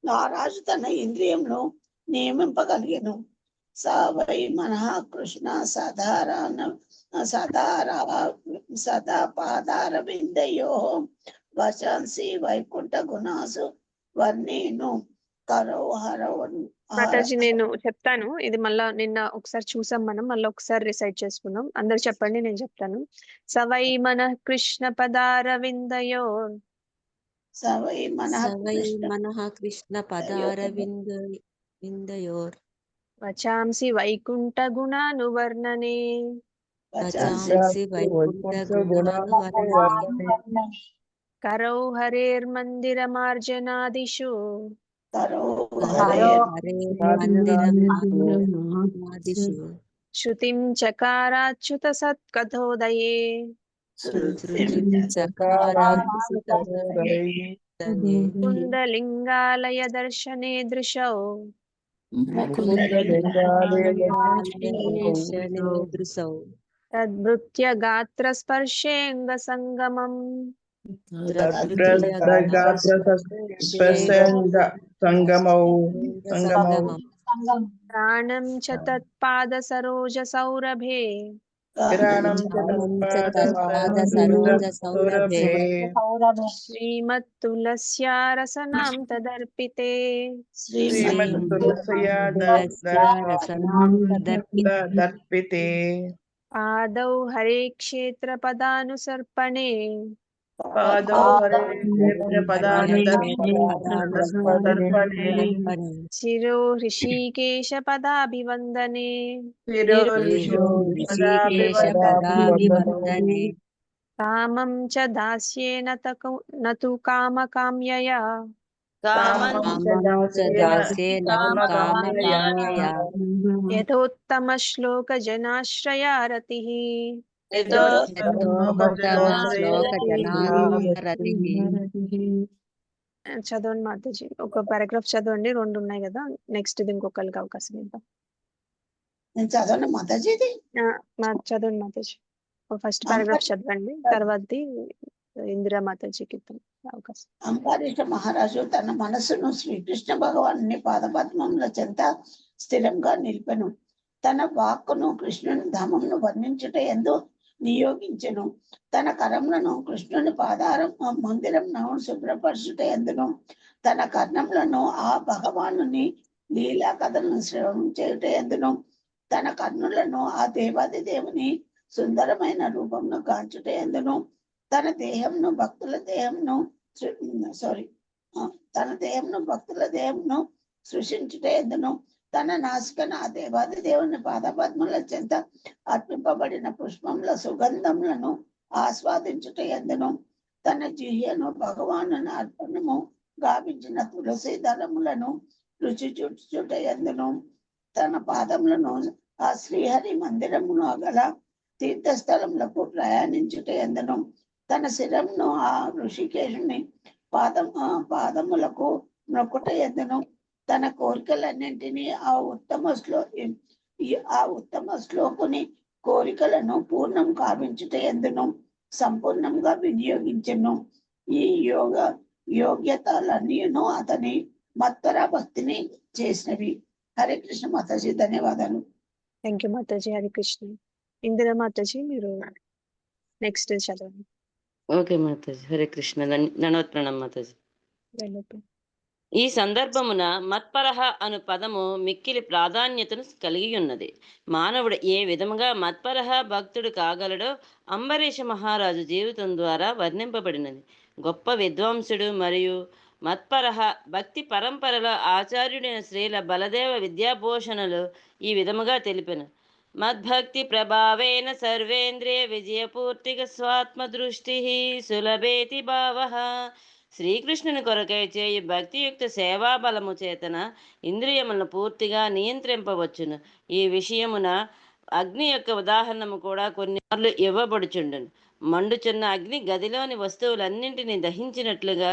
ఆ రాజు తన ఇంద్రియమును నియమింపగలిగాను. సవై మనః కృష్ణ సదా పాదార విందయో వచాంసి వైకుంఠ గుణాసు వర్ణేను మాతాజీ నేను చెప్తాను. ఇది మళ్ళా నిన్న ఒకసారి చూసాం మనం, మళ్ళీ ఒకసారి రిసైట్ చేసుకుందాం. అందరు చెప్పండి, నేను చెప్తాను. సవై మన కృష్ణ పదారవిందయో సవై మనః కృష్ణ పదారవిందయోర్ వచాంసి వైకుంఠ గుణానువర్ణనే వచాంసి వైకుంఠ గుణానువర్ణనే కరౌ హరేర్మందిర మార్జనాదిషు శృతిం చకారాచ్యుత సత్కథోదయే కుండలింగాలయ దర్శనే దృశౌ తద్భృత్య గాత్ర స్పర్శేంగ సంగమం ప్రాణం చ తత్పాద సరోజ సౌరభే శ్రీమత్తులస్యా రసనాం తదర్పితే పాదౌ హరే క్షేత్ర పదానుసర్పణే శిరో హృషీకేశ పదాభివందనే కామం చ దాస్యేన నతు కామకామ్యయా యథోత్తమ శ్లోక జనాశ్రయా రతిః చదవండి మాతాజీ. ఒక పారాగ్రాఫ్ చదవండి, 2 ఉన్నాయి కదా. నెక్స్ట్ ఇది ఇంకొకరికి అవకాశం ఇద్దాం. నేను చదవండి మాతాజీ. చదవండి మాతాజీ. ఫస్ట్ పారాగ్రాఫ్ చదవండి, తర్వాతది ఇందిరా మాతాజీకి ఇద్దాం అవకాశం. అంబారీష మహారాజు తన మనస్సును శ్రీకృష్ణ భగవాను పాదపద్మముల చెంత స్థిరంగా నిలిపెను. తన వాక్కును కృష్ణుని ధామమును వర్ణించుట ఎందు నియోగించెను. తన కరములను కృష్ణుని పాదారం మందిరంను శుభ్రపరచుట ఎందును, తన కర్ణములను ఆ భగవానుని లీలా కథలను శ్రవణం చేయుట ఎందును, తన కర్ణులను ఆ దేవాది దేవుని సుందరమైన రూపంను గాంచుట ఎందును, తన దేహంను భక్తుల దేహంను సృష్టించుట ఎందును, తన నాసికను ఆ దేవాది దేవుని పాదపద్మల చెంత అర్పింపబడిన పుష్పముల సుగంధములను ఆస్వాదించుట ఎందును, తన జిహ్యను భగవాను అర్పణము గావించిన తులసి దళములను రుచి చూచుట ఎందును, తన పాదములను ఆ శ్రీహరి మందిరమును గల తీర్థస్థలములకు ప్రయాణించుట ఎందును, తన శిరమును ఆ ఋషికేశుని పాదములకు నొక్కుట ఎందును, తన కోరికలన్నింటినీ ఆ ఉత్తమ శ్లోకుని కోరికలను పూర్ణం కావించుట ఎందును సంపూర్ణంగా వినియోగించెను. ఈ యోగ్యతలన్నీను అతని మత్పర భక్తిని చేసినవి. హరే కృష్ణ మాతాజీ, ధన్యవాదాలు. Thank you mataji. హరే కృష్ణ. ఇందిరా మాతాజీ మీరు నెక్స్ట్ చదవండి. ఓకే మాతాజీ. హరే కృష్ణ. ధన్యవాద ప్రణామం మాతాజీ. ఈ సందర్భమున మత్పరహ అను పదము మిక్కిలి ప్రాధాన్యతను కలిగి ఉన్నది. మానవుడు ఏ విధముగా మత్పరహ భక్తుడు కాగలడో అంబరీష మహారాజు జీవితం ద్వారా వర్ణింపబడినది. గొప్ప విద్వాంసుడు మరియు మత్పరహ భక్తి పరంపరలో ఆచార్యుడైన శ్రీల బలదేవ విద్యాభూషణులు ఈ విధముగా తెలిపెను. మద్భక్తి ప్రభావేన సర్వేంద్రియ విజయపూర్తిక స్వాత్మదృష్టి సులభేతి భావ. శ్రీకృష్ణుని కొరకై చేయు భక్తియుక్త సేవాబలము చేతన ఇంద్రియములను పూర్తిగా నియంత్రింపవచ్చును. ఈ విషయమున అగ్ని యొక్క ఉదాహరణము కూడా కొన్నిసార్లు ఇవ్వబడుచుండును. మండుచున్న అగ్ని గదిలోని వస్తువులన్నింటినీ దహించినట్లుగా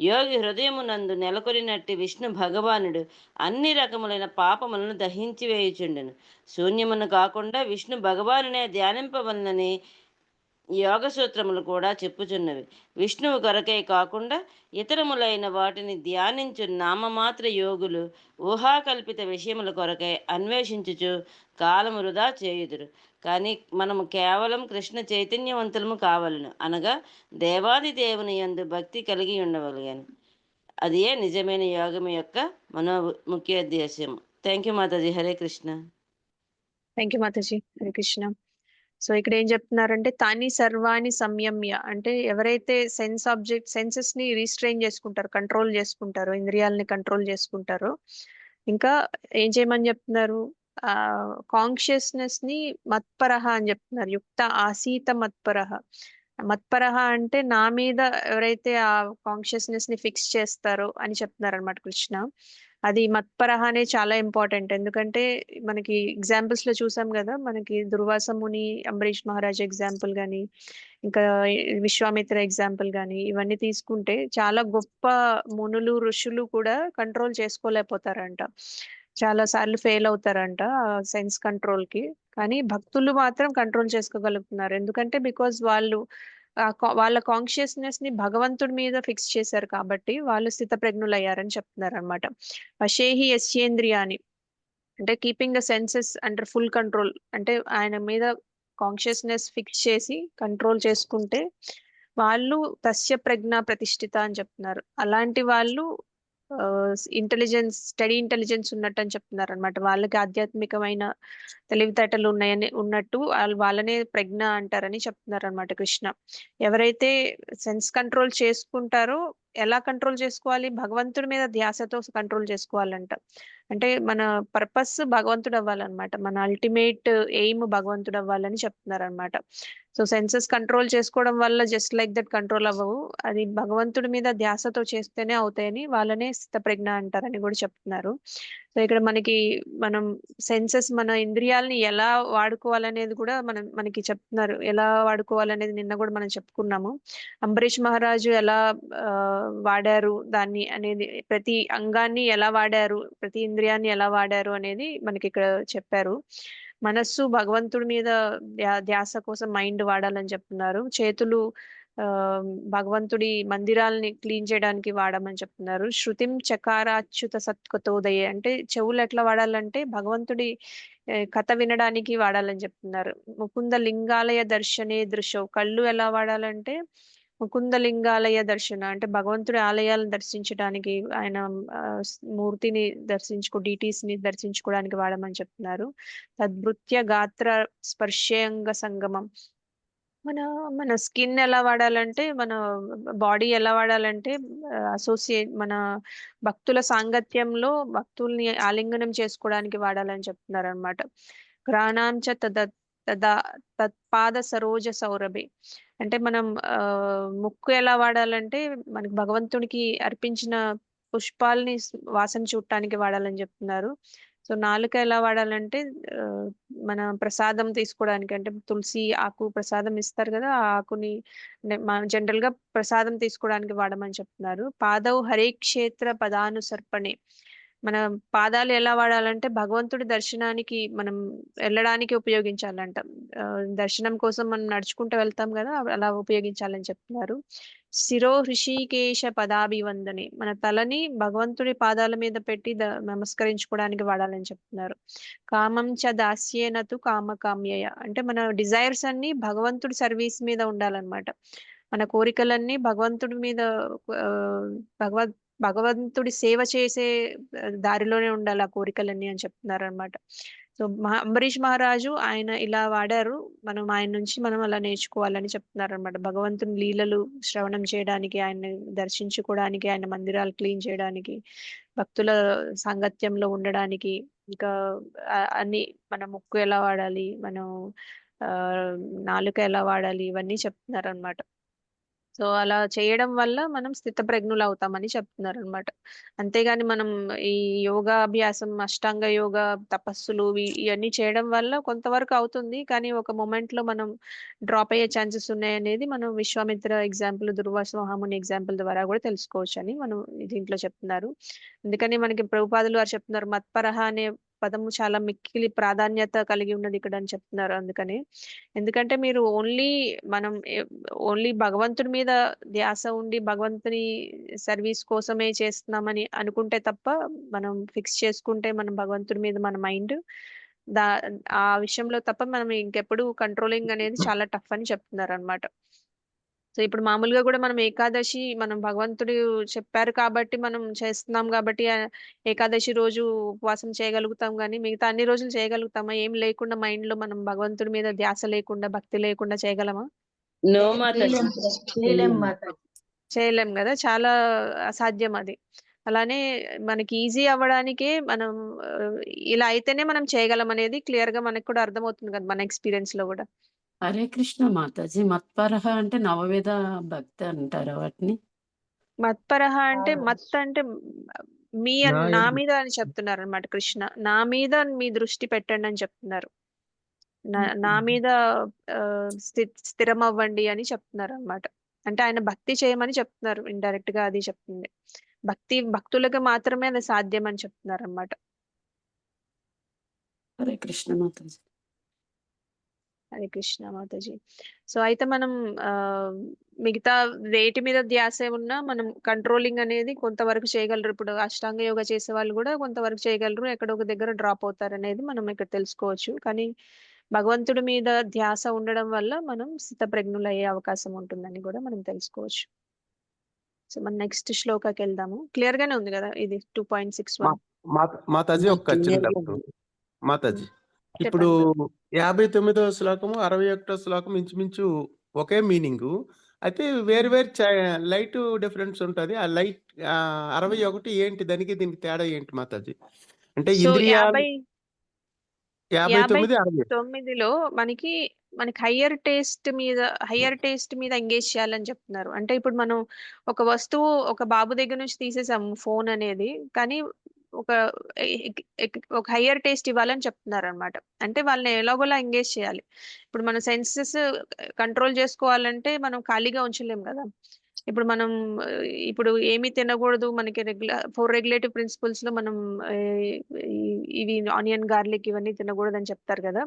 యోగి హృదయమునందు నెలకొనినట్టి విష్ణు భగవానుడు అన్ని రకములైన పాపములను దహించి వేయుచుండును. శూన్యమును కాకుండా విష్ణు భగవానునే ధ్యానింపవలనని యోగ సూత్రములు కూడా చెప్పుచున్నవి. విష్ణువు కొరకై కాకుండా ఇతరములైన వాటిని ధ్యానించు నామమాత్ర యోగులు ఊహాకల్పిత విషయముల కొరకై అన్వేషించుచు కాలము వృధా చేయుదురు. కానీ మనము కేవలం కృష్ణ చైతన్యవంతులము కావలను, అనగా దేవాది దేవుని యందు భక్తి కలిగి ఉండవలగాను. అదే నిజమైన యోగం యొక్క మనో ముఖ్య ఉద్దేశం. Thank you mataji. Hare Krishna. Thank you mataji. Hare Krishna. So ఇక్కడ ఏం చెప్తున్నారంటే తాని సర్వాణి సంయమ్య అంటే ఎవరైతే సెన్సెస్ ని రీస్ట్రెయిన్ చేసుకుంటారో, కంట్రోల్ చేసుకుంటారో, ఇంద్రియాలని కంట్రోల్ చేసుకుంటారో, ఇంకా ఏం చేయమని చెప్తున్నారు, కాన్షియస్నెస్ ని మత్పరహ అని చెప్తున్నారు. యుక్త ఆసీత మత్పరహ. మత్పరహ అంటే నా మీద ఎవరైతే ఆ కాన్షియస్నెస్ ని ఫిక్స్ చేస్తారో అని చెప్తున్నారు అనమాట కృష్ణ. అది మత్పరహ అనే చాలా ఇంపార్టెంట్. ఎందుకంటే మనకి ఎగ్జాంపుల్స్ లో చూసాం కదా, మనకి దుర్వాస ముని, అంబరీష్ మహారాజ్ ఎగ్జాంపుల్ గాని, ఇంకా విశ్వామిత్ర ఎగ్జాంపుల్ గాని, ఇవన్నీ తీసుకుంటే చాలా గొప్ప మునులు, ఋషులు కూడా కంట్రోల్ చేసుకోలేకపోతారంట. చాలా సార్లు ఫెయిల్ అవుతారంట సెన్స్ కంట్రోల్ కి. కానీ భక్తులు మాత్రం కంట్రోల్ చేసుకోగలుగుతున్నారు. ఎందుకంటే బికాజ్ వాళ్ళు వాళ్ళ కాన్షియస్నెస్ ని భగవంతుడి మీద ఫిక్స్ చేశారు కాబట్టి వాళ్ళు స్థితప్రజ్ఞులు అయ్యారని చెప్తున్నారు అనమాట. వశేహి యస్యేంద్రియాని అంటే keeping the senses under full control, అంటే ఆయన మీద కాన్షియస్నెస్ ఫిక్స్ చేసి కంట్రోల్ చేసుకుంటే వాళ్ళు తస్య ప్రజ్ఞ ప్రతిష్ఠిత అని చెప్తున్నారు. అలాంటి వాళ్ళు ఇంటెలిజెన్స్, స్టడీ ఇంటెలిజెన్స్ ఉన్నట్టు అని చెప్తున్నారు అనమాట. వాళ్ళకి ఆధ్యాత్మికమైన తెలివితేటలు ఉన్నాయని ఉన్నట్టు వాళ్ళనే ప్రజ్ఞ అంటారని చెప్తున్నారు అనమాట కృష్ణ. ఎవరైతే సెన్స్ కంట్రోల్ చేసుకుంటారో, ఎలా కంట్రోల్ చేసుకోవాలి, భగవంతుడి మీద ధ్యాసతో కంట్రోల్ చేసుకోవాలంట. అంటే మన పర్పస్ భగవంతుడు అవ్వాలన్నమాట, మన అల్టిమేట్ ఎయిమ్ భగవంతుడు అవ్వాలని చెప్తున్నారు అనమాట. సో సెన్సెస్ కంట్రోల్ చేసుకోవడం వల్ల జస్ట్ లైక్ దట్ కంట్రోల్ అవ్వవు, అది భగవంతుడి మీద ధ్యాసతో చేస్తేనే అవుతాయని వాళ్ళనే స్థితప్రజ్ఞ అంటారని కూడా చెప్తున్నారు. సో ఇక్కడ మనం సెన్సెస్, మన ఇంద్రియాలని ఎలా వాడుకోవాలనేది కూడా మనకి చెప్తున్నారు. ఎలా వాడుకోవాలనేది నిన్న కూడా మనం చెప్పుకున్నాము. అంబరీష్ మహారాజు ఎలా వాడారు దాన్ని అనేది, ప్రతి అంగాన్ని ఎలా వాడారు, ప్రతి ఇంద్రియాన్ని ఎలా వాడారు అనేది మనకి ఇక్కడ చెప్పారు. మనస్సు భగవంతుడి మీద ధ్యాస కోసం మైండ్ వాడాలని చెప్తున్నారు. చేతులు భగవంతుడి మందిరాలని క్లీన్ చేయడానికి వాడమని చెప్తున్నారు. శృతిం చకారాచ్యుత సత్కతోదయ అంటే చెవులు ఎట్లా వాడాలంటే భగవంతుడి కథ వినడానికి వాడాలని చెప్తున్నారు. ముకుంద లింగాలయ దర్శనే దృశ్యం, కళ్ళు ఎలా వాడాలంటే ముకుంద లింగాలయ దర్శన అంటే భగవంతుడి ఆలయాలను దర్శించడానికి, ఆయన మూర్తిని డీటీస్ ని దర్శించుకోవడానికి వాడమని చెప్తున్నారు. తద్భృత్య గాత్ర స్పర్శేంగ సంగమం, మన స్కిన్ ఎలా వాడాలంటే, మన బాడీ ఎలా వాడాలంటే మన భక్తుల సాంగత్యంలో భక్తుల్ని ఆలింగనం చేసుకోవడానికి వాడాలని చెప్తున్నారు అనమాట. గ్రాణాంచ తత్పాద సరోజ సౌరభి అంటే మనం ముక్కు ఎలా వాడాలంటే మనకి భగవంతునికి అర్పించిన పుష్పాలని వాసన చూడటానికి వాడాలని చెప్తున్నారు. సో నాలుక ఎలా వాడాలంటే మన ప్రసాదం తీసుకోవడానికి, అంటే తులసి ఆకు ప్రసాదం ఇస్తారు కదా, ఆ ఆకుని జనరల్ గా ప్రసాదం తీసుకోవడానికి వాడమని చెప్తున్నారు. పాదౌ హరే క్షేత్ర పదానుసర్పణే, మన పాదాలు ఎలా వాడాలంటే భగవంతుడి దర్శనానికి మనం వెళ్ళడానికి ఉపయోగించాలంట. దర్శనం కోసం మనం నడుచుకుంటూ వెళ్తాం కదా, అలా ఉపయోగించాలని చెప్తున్నారు. శిరో హృషికేశ పదాభివందనే, మన తలని భగవంతుడి పాదాల మీద పెట్టి నమస్కరించుకోవడానికి వాడాలని చెప్తున్నారు. కామం చ దాస్యేనతు కామకామ్యయ అంటే మన డిజైర్స్ అన్ని భగవంతుడి సర్వీస్ మీద ఉండాలన్నమాట. మన కోరికలన్నీ భగవంతుడి మీద భగవంతుడి సేవ చేసే దారిలోనే ఉండాలి ఆ కోరికలన్నీ అని చెప్తున్నారు అనమాట. సో అంబరీష్ మహారాజు ఆయన ఇలా వాడారు, మనం ఆయన నుంచి మనం అలా నేర్చుకోవాలని చెప్తున్నారు అనమాట. భగవంతుని లీలలు శ్రవణం చేయడానికి, ఆయన్ని దర్శించుకోవడానికి, ఆయన మందిరాలు క్లీన్ చేయడానికి, భక్తుల సాంగత్యంలో ఉండడానికి, ఇంకా అన్ని మన ముక్కు ఎలా వాడాలి, మనం ఆ నాలుక ఎలా వాడాలి, ఇవన్నీ చెప్తున్నారు అనమాట. సో అలా చేయడం వల్ల మనం స్థితప్రజ్ఞులు అవుతామని చెప్తున్నారు అనమాట. అంతేగాని మనం ఈ యోగాభ్యాసం, అష్టాంగ యోగా, తపస్సులు ఇవన్నీ చేయడం వల్ల కొంతవరకు అవుతుంది, కానీ ఒక మొమెంట్ లో మనం డ్రాప్ అయ్యే ఛాన్సెస్ ఉన్నాయి అనేది మనం విశ్వామిత్ర ఎగ్జాంపుల్, దుర్వాస మహాముని ఎగ్జాంపుల్ ద్వారా కూడా తెలుసుకోవచ్చు అని మనం దీంట్లో చెప్తున్నారు. అందుకని మనకి ప్రభుపాదులు వారు చెప్తున్నారు, మత్పరహ అనే పదము చాలా మిక్కిలి ప్రాధాన్యత కలిగి ఉన్నది ఇక్కడ అని చెప్తున్నారు. అందుకని ఎందుకంటే మీరు ఓన్లీ భగవంతుడి మీద ధ్యాస ఉండి భగవంతుని సర్వీస్ కోసమే చేస్తున్నామని అనుకుంటే తప్ప, మనం ఫిక్స్ చేసుకుంటే మనం భగవంతుడి మీద మన మైండ్ దా ఆ విషయంలో తప్ప మనం ఇంకెప్పుడు కంట్రోలింగ్ అనేది చాలా టఫ్ అని చెప్తున్నారు అనమాట. సో ఇప్పుడు మామూలుగా కూడా మనం ఏకాదశి మనం భగవంతుడు చెప్పారు కాబట్టి మనం చేస్తున్నాం కాబట్టి ఏకాదశి రోజు ఉపవాసం చేయగలుగుతాం, కానీ మిగతా అన్ని రోజులు చేయగలుగుతామా? ఏం లేకుండా మైండ్ లో మనం భగవంతుడి మీద ధ్యాస లేకుండా, భక్తి లేకుండా చేయగలమా? నో మాతాజీ. చేయలేం మాతాజీ. చేయలేం కదా, చాలా అసాధ్యం అది. అలానే మనకి ఈజీ అవ్వడానికే మనం ఇలా అయితేనే మనం చేయగలం అనేది క్లియర్ గా మనకు కూడా అర్థమవుతుంది కదా మన ఎక్స్పీరియన్స్ లో కూడా. హరే కృష్ణ మాతాజీ. మత్పరహ అంటే నవవిధ భక్తి అంటారా వాటిని? మత్పరహ అంటే మత్ అంటే మీ నా నా మీద అని చెప్తున్నారు అనమాట కృష్ణ. నా మీద మీ దృష్టి పెట్టండి అని చెప్తున్నారు. నా మీద స్థిరం అవ్వండి అని చెప్తున్నారు అనమాట. అంటే ఆయన భక్తి చేయమని చెప్తున్నారు, ఇండైరెక్ట్ గా అది చెప్తుంది. భక్తులకు మాత్రమే అది సాధ్యం అని చెప్తున్నారు అనమాట. హరే కృష్ణ మాతాజీ. హరే కృష్ణ మాతాజీ. సో అయితే మనం మిగతా వేటి మీద ధ్యాస ఉన్నా మనం కంట్రోలింగ్ అనేది కొంతవరకు చేయగలరు. ఇప్పుడు అష్టాంగ యోగా చేసే వాళ్ళు కూడా కొంతవరకు చేయగలరు, ఎక్కడో ఒక దగ్గర డ్రాప్ అవుతారు అనేది మనం ఇక్కడ తెలుసుకోవచ్చు. కానీ భగవంతుడి మీద ధ్యాస ఉండడం వల్ల మనం స్థితప్రజ్ఞులు అయ్యే అవకాశం ఉంటుందని కూడా మనం తెలుసుకోవచ్చు. సో మనం నెక్స్ట్ శ్లోకాకి వెళ్దాము. క్లియర్ గానే ఉంది కదా ఇది 2.61? మాతాజీ ఒక చిన్న డౌట్ మాతాజీ. ఇప్పుడు 59వ శ్లోకము 61వ శ్లోకం ఇంచుమించు ఒకే మీనింగ్, అయితే వేరు వేరు లైట్ డిఫరెన్స్ ఉంటది. ఆ లైట్ 61 ఏంటి, దానికి దీనికి తేడా ఏంటి మాతాజీ? అంటే ఇంద్రియాలు 59 60 59లో మనకి హయ్యర్ టేస్ట్ మీద ఎంగేజ్ చేయాలని చెప్తున్నారు. అంటే ఇప్పుడు మనం ఒక వస్తువు ఒక బాబు దగ్గర నుంచి తీసేసాము ఫోన్ అనేది, కానీ ఒక హయ్యర్ టేస్ట్ ఇవ్వాలని చెప్తున్నారు అనమాట. అంటే వాళ్ళని ఎలాగోలా ఎంగేజ్ చేయాలి. ఇప్పుడు మన సెన్సెస్ కంట్రోల్ చేసుకోవాలంటే మనం ఖాళీగా ఉంచలేం కదా. ఇప్పుడు మనం ఇప్పుడు ఏమి తినకూడదు, మనకి 4 రెగ్యులేటివ్ ప్రిన్సిపల్స్ లో మనం ఇవి ఆనియన్, గార్లిక్ ఇవన్నీ తినకూడదు అని చెప్తారు కదా.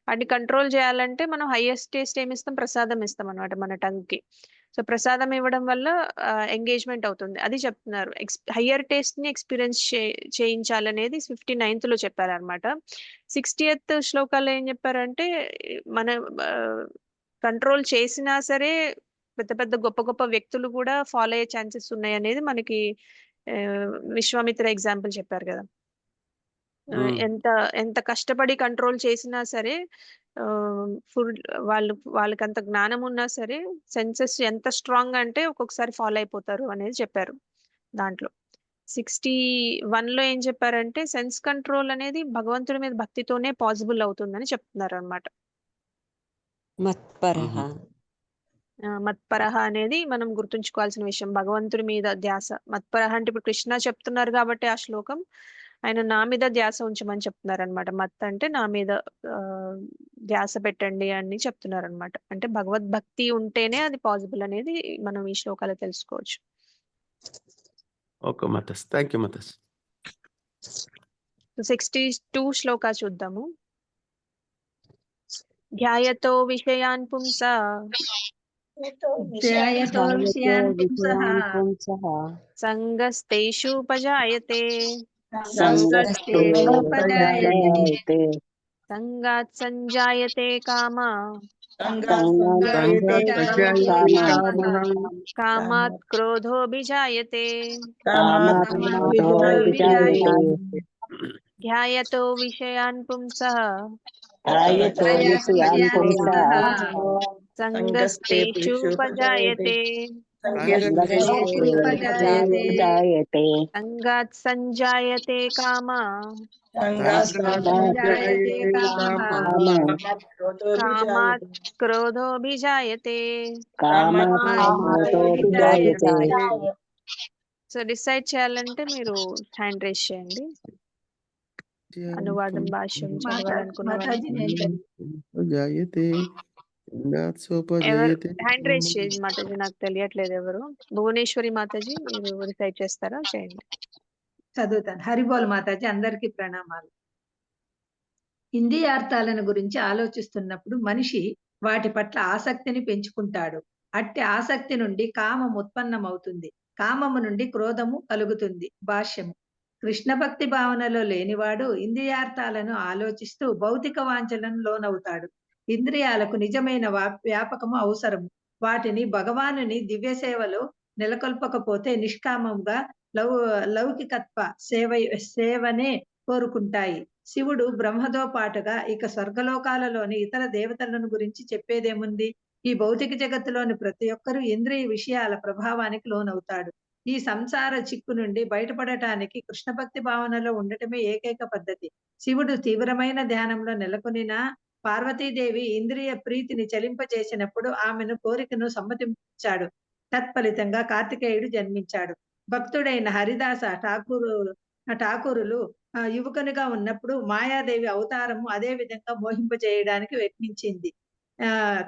వాటిని కంట్రోల్ చేయాలంటే మనం హైయెస్ట్ టేస్ట్ ఏమి ఇస్తాం, ప్రసాదం ఇస్తాం అనమాట మన టంగ్ కి. సో ప్రసాదం ఇవ్వడం వల్ల ఎంగేజ్మెంట్ అవుతుంది, అది చెప్తున్నారు. హయ్యర్ టేస్ట్ ని ఎక్స్పీరియన్స్ చేయించాలనేది 59th లో చెప్పారనమాట. 60th శ్లోకాల్లో ఏం చెప్పారంటే మన కంట్రోల్ చేసినా సరే పెద్ద పెద్ద గొప్ప గొప్ప వ్యక్తులు కూడా ఫాలో అయ్యే ఛాన్సెస్ ఉన్నాయి అనేది మనకి విశ్వామిత్ర ఎగ్జాంపుల్ చెప్పారు కదా. ఎంత కష్టపడి కంట్రోల్ చేసినా సరే ఫుడ్ వాళ్ళకి అంత జ్ఞానం ఉన్నా సరే సెన్సెస్ ఎంత స్ట్రాంగ్ అంటే ఒక్కొక్కసారి ఫాలో అయిపోతారు అనేది చెప్పారు. దాంట్లో 61లో ఏం చెప్పారంటే సెన్స్ కంట్రోల్ అనేది భగవంతుడి మీద భక్తితోనే పాసిబుల్ అవుతుందని చెప్తున్నారు అనమాట. మత్పరహ. మత్పరహ అనేది మనం గుర్తుంచుకోవాల్సిన విషయం, భగవంతుడి మీద ధ్యాస. మత్పరహ అంటే ఇప్పుడు కృష్ణ చెప్తున్నారు కాబట్టి ఆ శ్లోకం ఆయన నా మీద ధ్యాస ఉంచమని చెప్తున్నారు అనమాట. మత్ అంటే నా మీద ధ్యాస పెట్టండి అని చెప్తున్నారు అనమాట. అంటే భగవద్భక్తి ఉంటేనే అది పాసిబుల్ అనేది మనం ఈ శ్లోకాలు తెలుసుకోవచ్చు. ఓకే మాతాస్, థ్యాంక్ యూ మాతాస్. 62 శ్లోకా చూద్దాము. ధ్యాయతో విషయాన్ పుంసా సంగస్తేషూపజాయతే సంగాత్ సంజాయతే కామ కామాత్ క్రోధోభిజాయతే ధ్యాయతో విషయాన్ పుంసః సంగస్తేషూపజాయతే సంగాత్ సంజాయతే కామః కామాత్ క్రోధోభిజాయతే. సో డిసైడ్ చేయాలంటే మీరు హ్యాండ్ రేస్ చేయండి. అనువాదం భాష్యం చదవాలనుకున్న హ్యాండ్ రేస్ చేయండి మాతాజీ. నాకు తెలియట్లేదు ఎవరు. భువనేశ్వరి మాతాజీ మీరు డిసైడ్ చేస్తారా? చేయండి. చదువుతాను. హరిబోల్ మాతాజీ, అందరికీ ప్రణామాలు. ఇంద్రియార్థాలను గురించి ఆలోచిస్తున్నప్పుడు మనిషి వాటి పట్ల ఆసక్తిని పెంచుకుంటాడు. అట్టి ఆసక్తి నుండి కామం ఉత్పన్నమవుతుంది. కామము నుండి క్రోధము కలుగుతుంది. భాష్యము: కృష్ణ భక్తి భావనలో లేనివాడు ఇంద్రియార్థాలను ఆలోచిస్తూ భౌతిక వాంఛలను లోనవుతాడు. ఇంద్రియాలకు నిజమైన వ్యాపకము అవసరము. వాటిని భగవానుని దివ్య సేవలో నెలకొల్పకపోతే నిష్కామంగా లౌకికత్వ సేవనే కోరుకుంటాయి. శివుడు బ్రహ్మతో పాటుగా ఇక స్వర్గలోకాలలోని ఇతర దేవతలను గురించి చెప్పేదేముంది? ఈ భౌతిక జగత్తులోని ప్రతి ఒక్కరూ ఇంద్రియ విషయాల ప్రభావానికి లోనవుతాడు. ఈ సంసార చిక్కు నుండి బయటపడటానికి కృష్ణ భక్తి భావనలో ఉండటమే ఏకైక పద్ధతి. శివుడు తీవ్రమైన ధ్యానంలో నెలకొనిన పార్వతీదేవి ఇంద్రియ ప్రీతిని చలింపజేసినప్పుడు ఆమెను కోరికను సమ్మతించాడు. తత్ఫలితంగా కార్తికేయుడు జన్మించాడు. భక్తుడైన హరిదాస ఠాకూరులు యువకునిగా ఉన్నప్పుడు మాయాదేవి అవతారము అదే విధంగా మోహింపజేయడానికి యత్నించింది.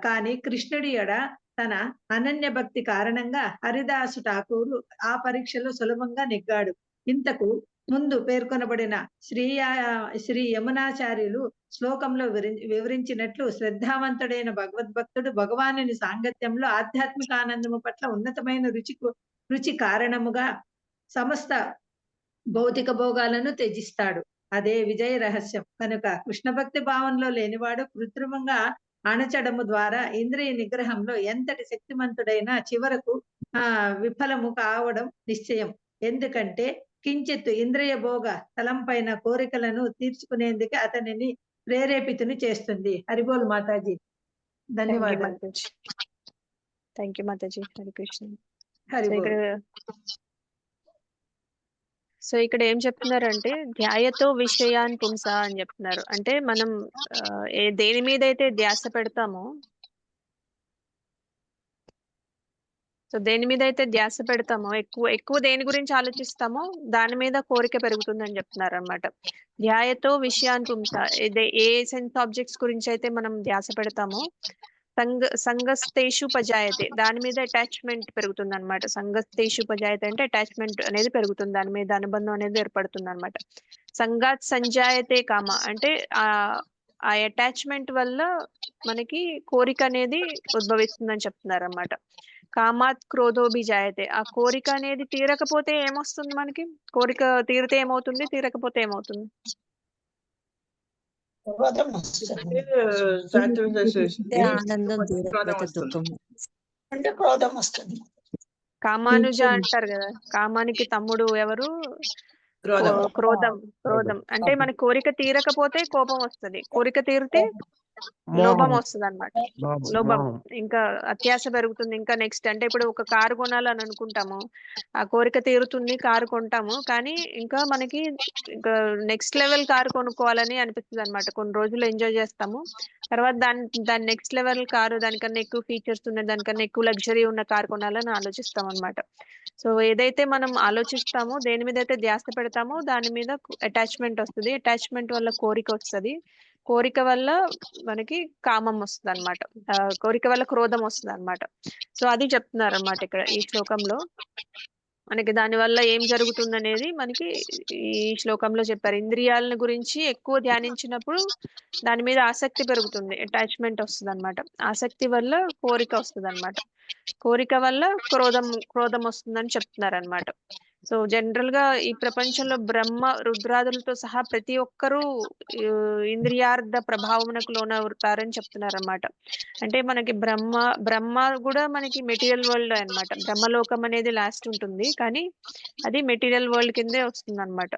కానీ కృష్ణుడి ఎడ తన అనన్య భక్తి కారణంగా హరిదాసు ఠాకూరు ఆ పరీక్షలో సులభంగా నెగ్గాడు. ఇంతకు ముందు పేర్కొనబడిన శ్రీ యమునాచార్యులు శ్లోకంలో వివరించినట్లు శ్రద్ధావంతుడైన భగవద్భక్తుడు భగవానుని సాంగత్యంలో ఆధ్యాత్మిక ఆనందము పట్ల ఉన్నతమైన రుచి కారణముగా సమస్త భౌతిక భోగాలను త్యజిస్తాడు. అదే విజయ రహస్యం. కనుక కృష్ణ భక్తి భావంలో లేనివాడు కృత్రిమంగా అణచడము ద్వారా ఇంద్రియ నిగ్రహంలో ఎంతటి శక్తిమంతుడైనా చివరకు విఫలము కావడం నిశ్చయం. ఎందుకంటే కించిత్ ఇంద్రియ భోగ తలంపైన కోరికలను తీర్చుకునేందుకు అతనిని ప్రేరేపితుని చేస్తుంది. హరిబోల్ మాతాజీ. ధన్యవాదాలు. Thank you Mataji. Hari Krishna. So ఇక్కడ ఏం చెప్తున్నారంటే ధ్యాయతో విషయాన్ పుంస అని చెప్తున్నారు. అంటే మనం దేని మీద అయితే ధ్యాస పెడతామో, ఎక్కువ దేని గురించి ఆలోచిస్తామో దాని మీద కోరిక పెరుగుతుందని చెప్తున్నారు అనమాట. ధ్యాయతో విషయాన్ పుంస, ఏ సెన్స్ ఆబ్జెక్ట్స్ గురించి అయితే మనం ధ్యాస పెడతామో సంగస్తేషు పజాయతే, దాని మీద అటాచ్మెంట్ పెరుగుతుంది అనమాట. సంగస్తేషు పజాయతే అంటే అటాచ్మెంట్ అనేది పెరుగుతుంది, దాని మీద అనుబంధం అనేది ఏర్పడుతుంది అనమాట. సంగాత్ సంజాయతే కామ అంటే ఆ అటాచ్మెంట్ వల్ల మనకి కోరిక అనేది ఉద్భవిస్తుందని చెప్తున్నారు అనమాట. కామాత్ క్రోధోభిజాయతే, ఆ కోరిక అనేది తీరకపోతే ఏమొస్తుంది మనకి? కోరిక తీరితే ఏమవుతుంది, తీరకపోతే ఏమవుతుంది? క్రోధం వస్తుంది. కామానుజ అంటారు కదా, కామానికి తమ్ముడు ఎవరు? క్రోధం. అంటే మన కోరిక తీరకపోతే కోపం వస్తుంది, కోరిక తీరితే లోభం వస్తుంది అనమాట. లోభం, ఇంకా అత్యాశ పెరుగుతుంది. ఇంకా నెక్స్ట్ అంటే ఇప్పుడు ఒక కారు కొనాలని అనుకుంటాము, ఆ కోరిక తీరుతుంది, కారు కొంటాము, కానీ ఇంకా మనకి ఇంకా నెక్స్ట్ లెవెల్ కారు కొనుక్కోవాలని అనిపిస్తుంది అనమాట. కొన్ని రోజులు ఎంజాయ్ చేస్తాము, తర్వాత దాని నెక్స్ట్ లెవెల్ కారు, దానికన్నా ఎక్కువ ఫీచర్స్ ఉన్న, దానికన్నా ఎక్కువ లగ్జరీ ఉన్న కారు కొనాలని ఆలోచిస్తాం అనమాట. సో ఏదైతే మనం ఆలోచిస్తామో, దేని మీద అయితే ధ్యాస పెడతామో దాని మీద అటాచ్మెంట్ వస్తుంది. అటాచ్మెంట్ వల్ల కోరిక వస్తుంది, కోరిక వల్ల మనకి కామం వస్తుంది అనమాట, కోరిక వల్ల క్రోధం వస్తుంది అనమాట. సో అది చెప్తున్నారు అనమాట ఇక్కడ ఈ శ్లోకంలో. మనకి దాని వల్ల ఏం జరుగుతుంది అనేది మనకి ఈ శ్లోకంలో చెప్పారు. ఇంద్రియాలను గురించి ఎక్కువ ధ్యానించినప్పుడు దాని మీద ఆసక్తి పెరుగుతుంది, అటాచ్మెంట్ వస్తుంది అనమాట. ఆసక్తి వల్ల కోరిక వస్తుంది అనమాట, కోరిక వల్ల క్రోధం వస్తుందని చెప్తున్నారు అనమాట. సో జనరల్ గా ఈ ప్రపంచంలో బ్రహ్మ రుద్రాదులతో సహా ప్రతి ఒక్కరూ ఇంద్రియార్థ ప్రభావమునకు లోనవుతారని చెప్తున్నారన్నమాట. అంటే మనకి బ్రహ్మ కూడా మనకి మెటీరియల్ వరల్డ్ అన్నమాట. బ్రహ్మలోకం అనేది లాస్ట్ ఉంటుంది, కానీ అది మెటీరియల్ వరల్డ్ కిందే వస్తుంది అనమాట.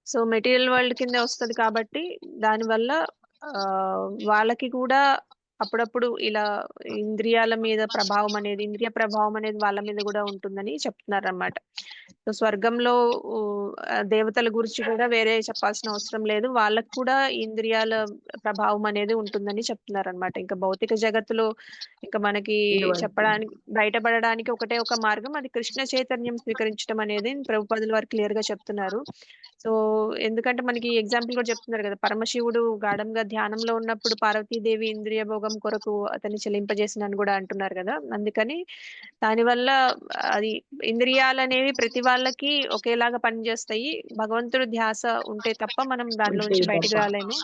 సో మెటీరియల్ వరల్డ్ కిందే వస్తుంది కాబట్టి దానివల్ల వాళ్ళకి కూడా అప్పుడప్పుడు ఇలా ఇంద్రియ ప్రభావం అనేది వాళ్ళ మీద కూడా ఉంటుందని చెప్తున్నారు అన్నమాట. సో స్వర్గంలో దేవతల గురించి కూడా వేరే చెప్పాల్సిన అవసరం లేదు, వాళ్ళకు కూడా ఇంద్రియాల ప్రభావం అనేది ఉంటుందని చెప్తున్నారు అనమాట. ఇంకా భౌతిక జగత్తులో ఇంకా మనకి చెప్పడానికి బయటపడడానికి ఒకటే ఒక మార్గం, అది కృష్ణ చైతన్యం స్వీకరించడం అనేది ప్రభుపాదుల వారు క్లియర్ గా చెప్తున్నారు. సో ఎందుకంటే మనకి ఎగ్జాంపుల్ కూడా చెప్తున్నారు కదా, పరమశివుడు గాఢంగా ధ్యానంలో ఉన్నప్పుడు పార్వతీదేవి ఇంద్రియ భోగం కొరకు అతన్ని చెలింపజేసినని కూడా అంటున్నారు కదా. అందుకని దానివల్ల అది ఇంద్రియాలు అనేవి ప్రతి వాళ్ళకి ఒకేలాగా పనిచేస్తాయి. భగవంతుడు ధ్యాస ఉంటే తప్ప మనం దానిలో నుంచి బయటకు రాలేము.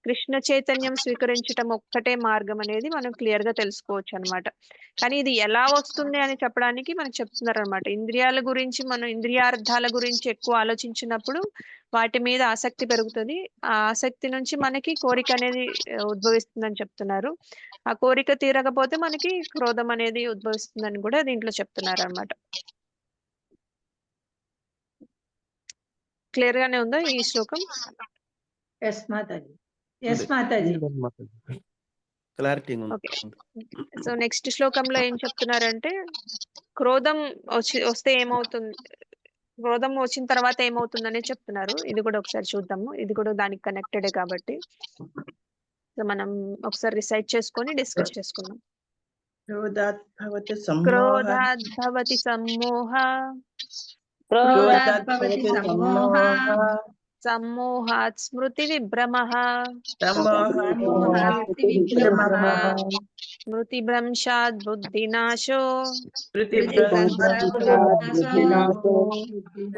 కృష్ణ చైతన్యం స్వీకరించడం ఒక్కటే మార్గం అనేది మనం క్లియర్ గా తెలుసుకోవచ్చు అన్నమాట. కానీ ఇది ఎలా వస్తుంది అని చెప్పడానికి మనకు చెప్తున్నారు అనమాట. ఇంద్రియాల గురించి మనం ఇంద్రియార్థాల గురించి ఎక్కువ ఆలోచించినప్పుడు వాటి మీద ఆసక్తి పెరుగుతుంది. ఆ ఆసక్తి నుంచి మనకి కోరిక అనేది ఉద్భవిస్తుందని చెప్తున్నారు. ఆ కోరిక తీరకపోతే మనకి క్రోధం అనేది ఉద్భవిస్తుందని కూడా దీంట్లో చెప్తున్నారు అన్నమాట. క్లియర్ గానే ఉందా ఈ శ్లోకం? ఎస్ మాతాజీ, ఎస్ మాతాజీ. Clarity okay. సో నెక్స్ట్ శ్లోకంలో ఏం చెప్తున్నారంటే, క్రోధం వస్తే ఏమవుతుంది, క్రోధం వచ్చిన తర్వాత ఏమవుతుందని చెప్తున్నారు. ఇది కూడా ఒకసారి చూద్దాము, ఇది కూడా దానికి కనెక్టెడే కాబట్టి. సో మనం ఒకసారి రిసైట్ చేసుకొని డిస్కస్ చేసుకుందాం. క్రోధాత్ భవతి సమ్మోహ సమ్మోహాత్ స్మృతి విభ్రమః స్మృతి భ్రంశాత్ బుద్ధినాశో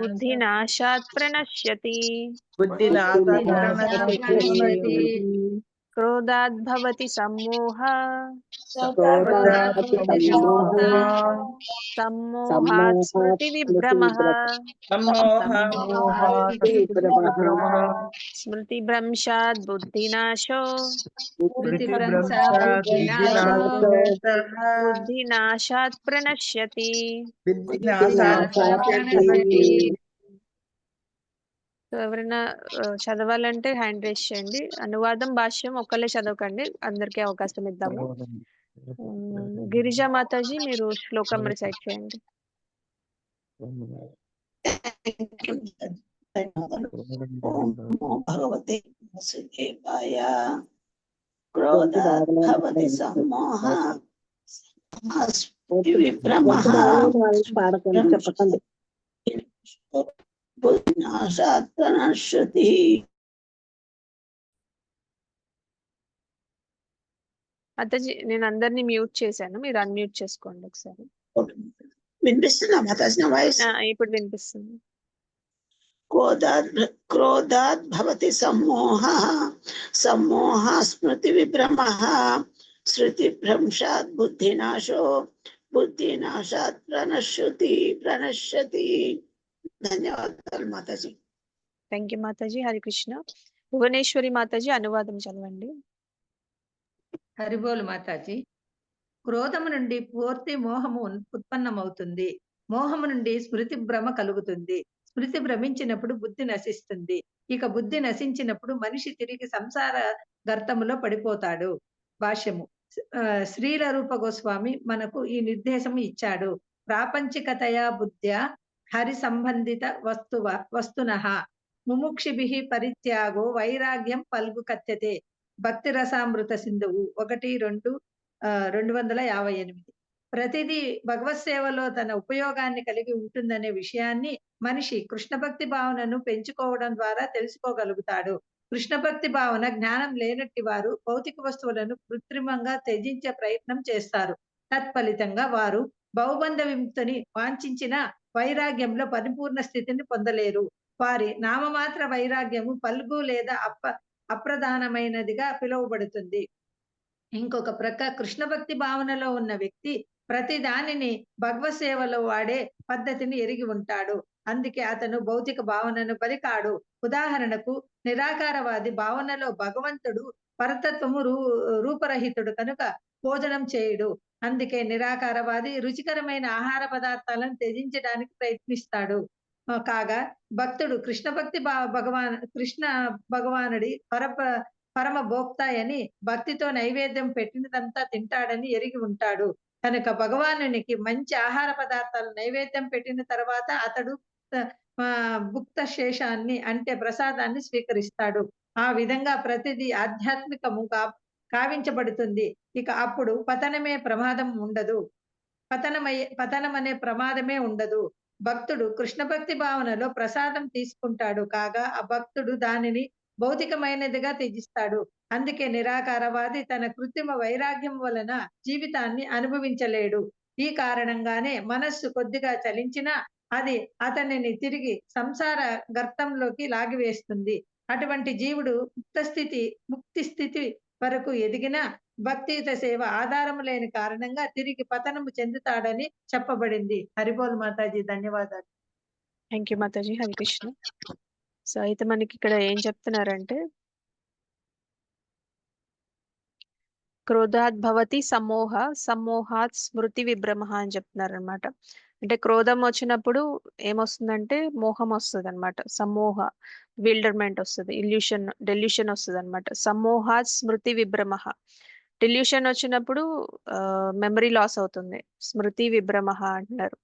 బుద్ధినాశాత్ ప్రణశ్యతి క్రోధాత్ భవతి సమ్మోహ సమ్మోహాత్ స్మృతి విభ్రమః స్మృతి భ్రంశాత్ బుద్ధినాశో బుద్ధినాశాత్ ప్రణశ్యతి. ఎవరైనా చదవాలంటే హ్యాండ్ రేస్ చేయండి. అనువాదం భాష్యం ఒక్కలే చదవకండి, అందరికీ అవకాశం ఇద్దాము. గిరిజా మాతాజీ మీరు శ్లోకం రిసైట్ చేయండి. భగవతే వాసుదేవాయ. క్రోధాత్ భవతి సమ్మోహ విభ్రమః బుద్ధినాశాత్ ప్రణశ్యతి. మాతాజీ నేను అందరినీ మ్యూట్ చేశాను, మీరు అన్మ్యూట్ చేసుకోండి ఒకసారి. వినిపిస్తుందా మాతాజీ వాయిస్? ఇప్పుడు వినిపిస్తుంది. క్రోధాత్ భవతి సమ్మోహ సమ్మోహ స్మృతి విభ్రమః స్మృతి భ్రంశాత్ బుద్ధినాశో బుద్ధినాశాత్ ప్రణశ్యతి. ధన్యవాదాలు మాతాజీ. Thank you Mataji. హరికృష్ణ. భువనేశ్వరి మాతాజీ అనువాదం చదవండి. హరిబోల్ మాతాజీ. క్రోధము నుండి పూర్తి మోహము ఉత్పన్నమవుతుంది. మోహము నుండి స్మృతి భ్రమ కలుగుతుంది. స్మృతి భ్రమించినప్పుడు బుద్ధి నశిస్తుంది. ఇక బుద్ధి నశించినప్పుడు మనిషి తిరిగి సంసార గర్తములో పడిపోతాడు. భాష్యము. శ్రీల రూప గోస్వామి మనకు ఈ నిర్దేశం ఇచ్చాడు. ప్రాపంచికతయా బుద్ధ్యా హరి సంబంధిత వస్తునః ముముక్షిభిః పరిత్యాగో వైరాగ్యం పల్గు కథ్యతే. భక్తి రసామృత సింధువు 1:258. ప్రతిదీ భగవత్ సేవలో తన ఉపయోగాన్ని కలిగి ఉంటుందనే విషయాన్ని మనిషి కృష్ణ భక్తి భావనను పెంచుకోవడం ద్వారా తెలుసుకోగలుగుతాడు. కృష్ణ భక్తి భావన జ్ఞానం లేనట్టి వారు భౌతిక వస్తువులను కృత్రిమంగా త్యజించే ప్రయత్నం చేస్తారు. తత్ఫలితంగా వారు బహుబంధ విముక్తిని వాంఛించిన వైరాగ్యంలో పరిపూర్ణ స్థితిని పొందలేరు. వారి నామమాత్ర వైరాగ్యము పల్గు లేదా అప్రధానమైనదిగా పిలువబడుతుంది. ఇంకొక ప్రక్క కృష్ణ భక్తి భావనలో ఉన్న వ్యక్తి ప్రతి దానిని భగవత్ సేవలో వాడే పద్ధతిని ఎరిగి ఉంటాడు. అందుకే అతను భౌతిక భావనను బలికాడు. ఉదాహరణకు నిరాకారవాది భావనలో భగవంతుడు పరతత్వము రూపరహితుడు కనుక భోజనం చేయుడు. అందుకే నిరాకారవాది రుచికరమైన ఆహార పదార్థాలను త్యజించడానికి ప్రయత్నిస్తాడు. కాగా భక్తుడు కృష్ణ భగవానుడి పరమ భోక్తాయని భక్తితో నైవేద్యం పెట్టినదంతా తింటాడని ఎరిగి ఉంటాడు. కనుక భగవానునికి మంచి ఆహార పదార్థాలు నైవేద్యం పెట్టిన తర్వాత అతడు భుక్త శేషాన్ని అంటే ప్రసాదాన్ని స్వీకరిస్తాడు. ఆ విధంగా ప్రతిదీ ఆధ్యాత్మికము కావించబడుతుంది. ఇక అప్పుడు పతనమే ప్రమాదం ఉండదు. పతనం అనే ప్రమాదమే ఉండదు. భక్తుడు కృష్ణ భక్తి భావనలో ప్రసాదం తీసుకుంటాడు. కాగా ఆ భక్తుడు దానిని భౌతికమైనదిగా త్యజిస్తాడు. అందుకే నిరాకారవాది తన కృత్రిమ వైరాగ్యం వలన జీవితాన్ని అనుభవించలేడు. ఈ కారణంగానే మనస్సు కొద్దిగా చలించినా అది అతనిని తిరిగి సంసార గర్తంలోకి లాగివేస్తుంది. అటువంటి జీవుడు ముక్తి స్థితి వరకు ఎదిగిన భక్తియుత సేవ ఆధారము లేని కారణంగా తిరిగి పతనము చెందుతాడని చెప్పబడింది. హరిబోల్ మాతాజీ, ధన్యవాదాలు. Thank you Mataji. Hari Krishna. So అయితే మనకి ఇక్కడ ఏం చెప్తున్నారంటే, క్రోధాత్ భవతి సమోహ, సమోహాత్ స్మృతి విభ్రమ అని చెప్తున్నారు అనమాట. అంటే క్రోధం వచ్చినప్పుడు ఏమొస్తుందంటే మోహం వస్తుంది అనమాట. సమోహ విల్డర్మెంట్ వస్తుంది, డెల్యూషన్ వస్తుంది అనమాట. సమోహాత్ స్మృతి విభ్రమ, డెల్యూషన్ వచ్చినప్పుడు మెమరీ లాస్ అవుతుంది. స్మృతి విభ్రమ అంటున్నారు.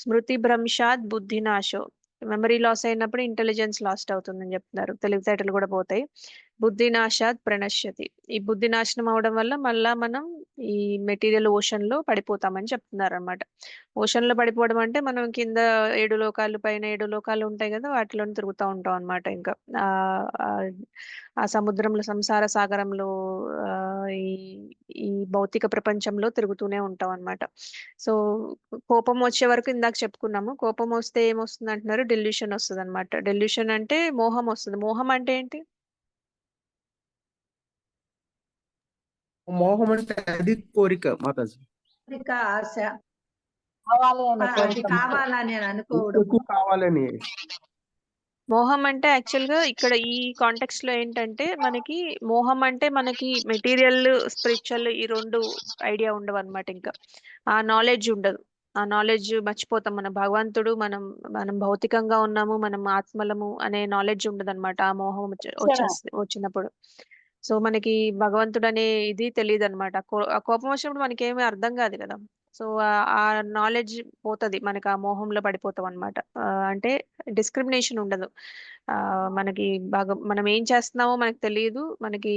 స్మృతి భ్రంశాత్ బుద్ధినాశో, మెమరీ లాస్ అయినప్పుడు ఇంటెలిజెన్స్ లాస్ట్ అవుతుందని చెప్తున్నారు. తెలివితేటలు కూడా పోతాయి. బుద్ధినాశాత్ ప్రణశ్యతి, ఈ బుద్ధి నాశనం అవడం వల్ల మళ్ళా మనం ఈ మెటీరియల్ ఓషన్ లో పడిపోతామని చెప్తున్నారు అనమాట. ఓషన్ లో పడిపోవడం అంటే మనం కింద 7 లోకాలు పైన 7 లోకాలు ఉంటాయి కదా, వాటిలో తిరుగుతూ ఉంటాం అనమాట. ఇంకా ఆ సముద్రంలో, సంసార సాగరంలో, ఈ ఈ భౌతిక ప్రపంచంలో తిరుగుతూనే ఉంటాం అనమాట. సో కోపం వచ్చే వరకు ఇందాక చెప్పుకున్నాము. కోపం వస్తే ఏమొస్తుంది అంటున్నారు, డెల్యూషన్ వస్తుంది అనమాట. డెల్యూషన్ అంటే మోహం వస్తుంది. మోహం అంటే ఏంటి? మోహం అంటే అది కోరిక మాతాజీ. ఆశ, కావాలి అనే అది కోరిక. కావాలని అనుకోవడం. ఎక్కువ కావాలని. మోహం అంటే యాక్చువల్ గా ఇక్కడ ఈ కాంటెక్స్ట్ లో ఏంటంటే, మనకి మోహం అంటే మనకి మెటీరియల్, స్పిరిచువల్ ఈ రెండు ఐడియా ఉండవు అనమాట. ఇంకా ఆ నాలెడ్జ్ ఉండదు. ఆ నాలెడ్జ్ మర్చిపోతాం. మన భగవంతుడు, మనం భౌతికంగా ఉన్నాము, మనం ఆత్మలము అనే నాలెడ్జ్ ఉండదు అనమాట. ఆ మోహం వచ్చినప్పుడు. సో మనకి భగవంతుడు అనే ఇది తెలియదు అనమాట. ఆ కోపం వచ్చినప్పుడు మనకి ఏమీ అర్థం కాదు కదా. సో ఆ నాలెడ్జ్ పోతుంది, మనకి ఆ మోహంలో పడిపోతాం అనమాట. అంటే డిస్క్రిమినేషన్ ఉండదు. మనకి మనం ఏం చేస్తున్నామో మనకు తెలియదు. మనకి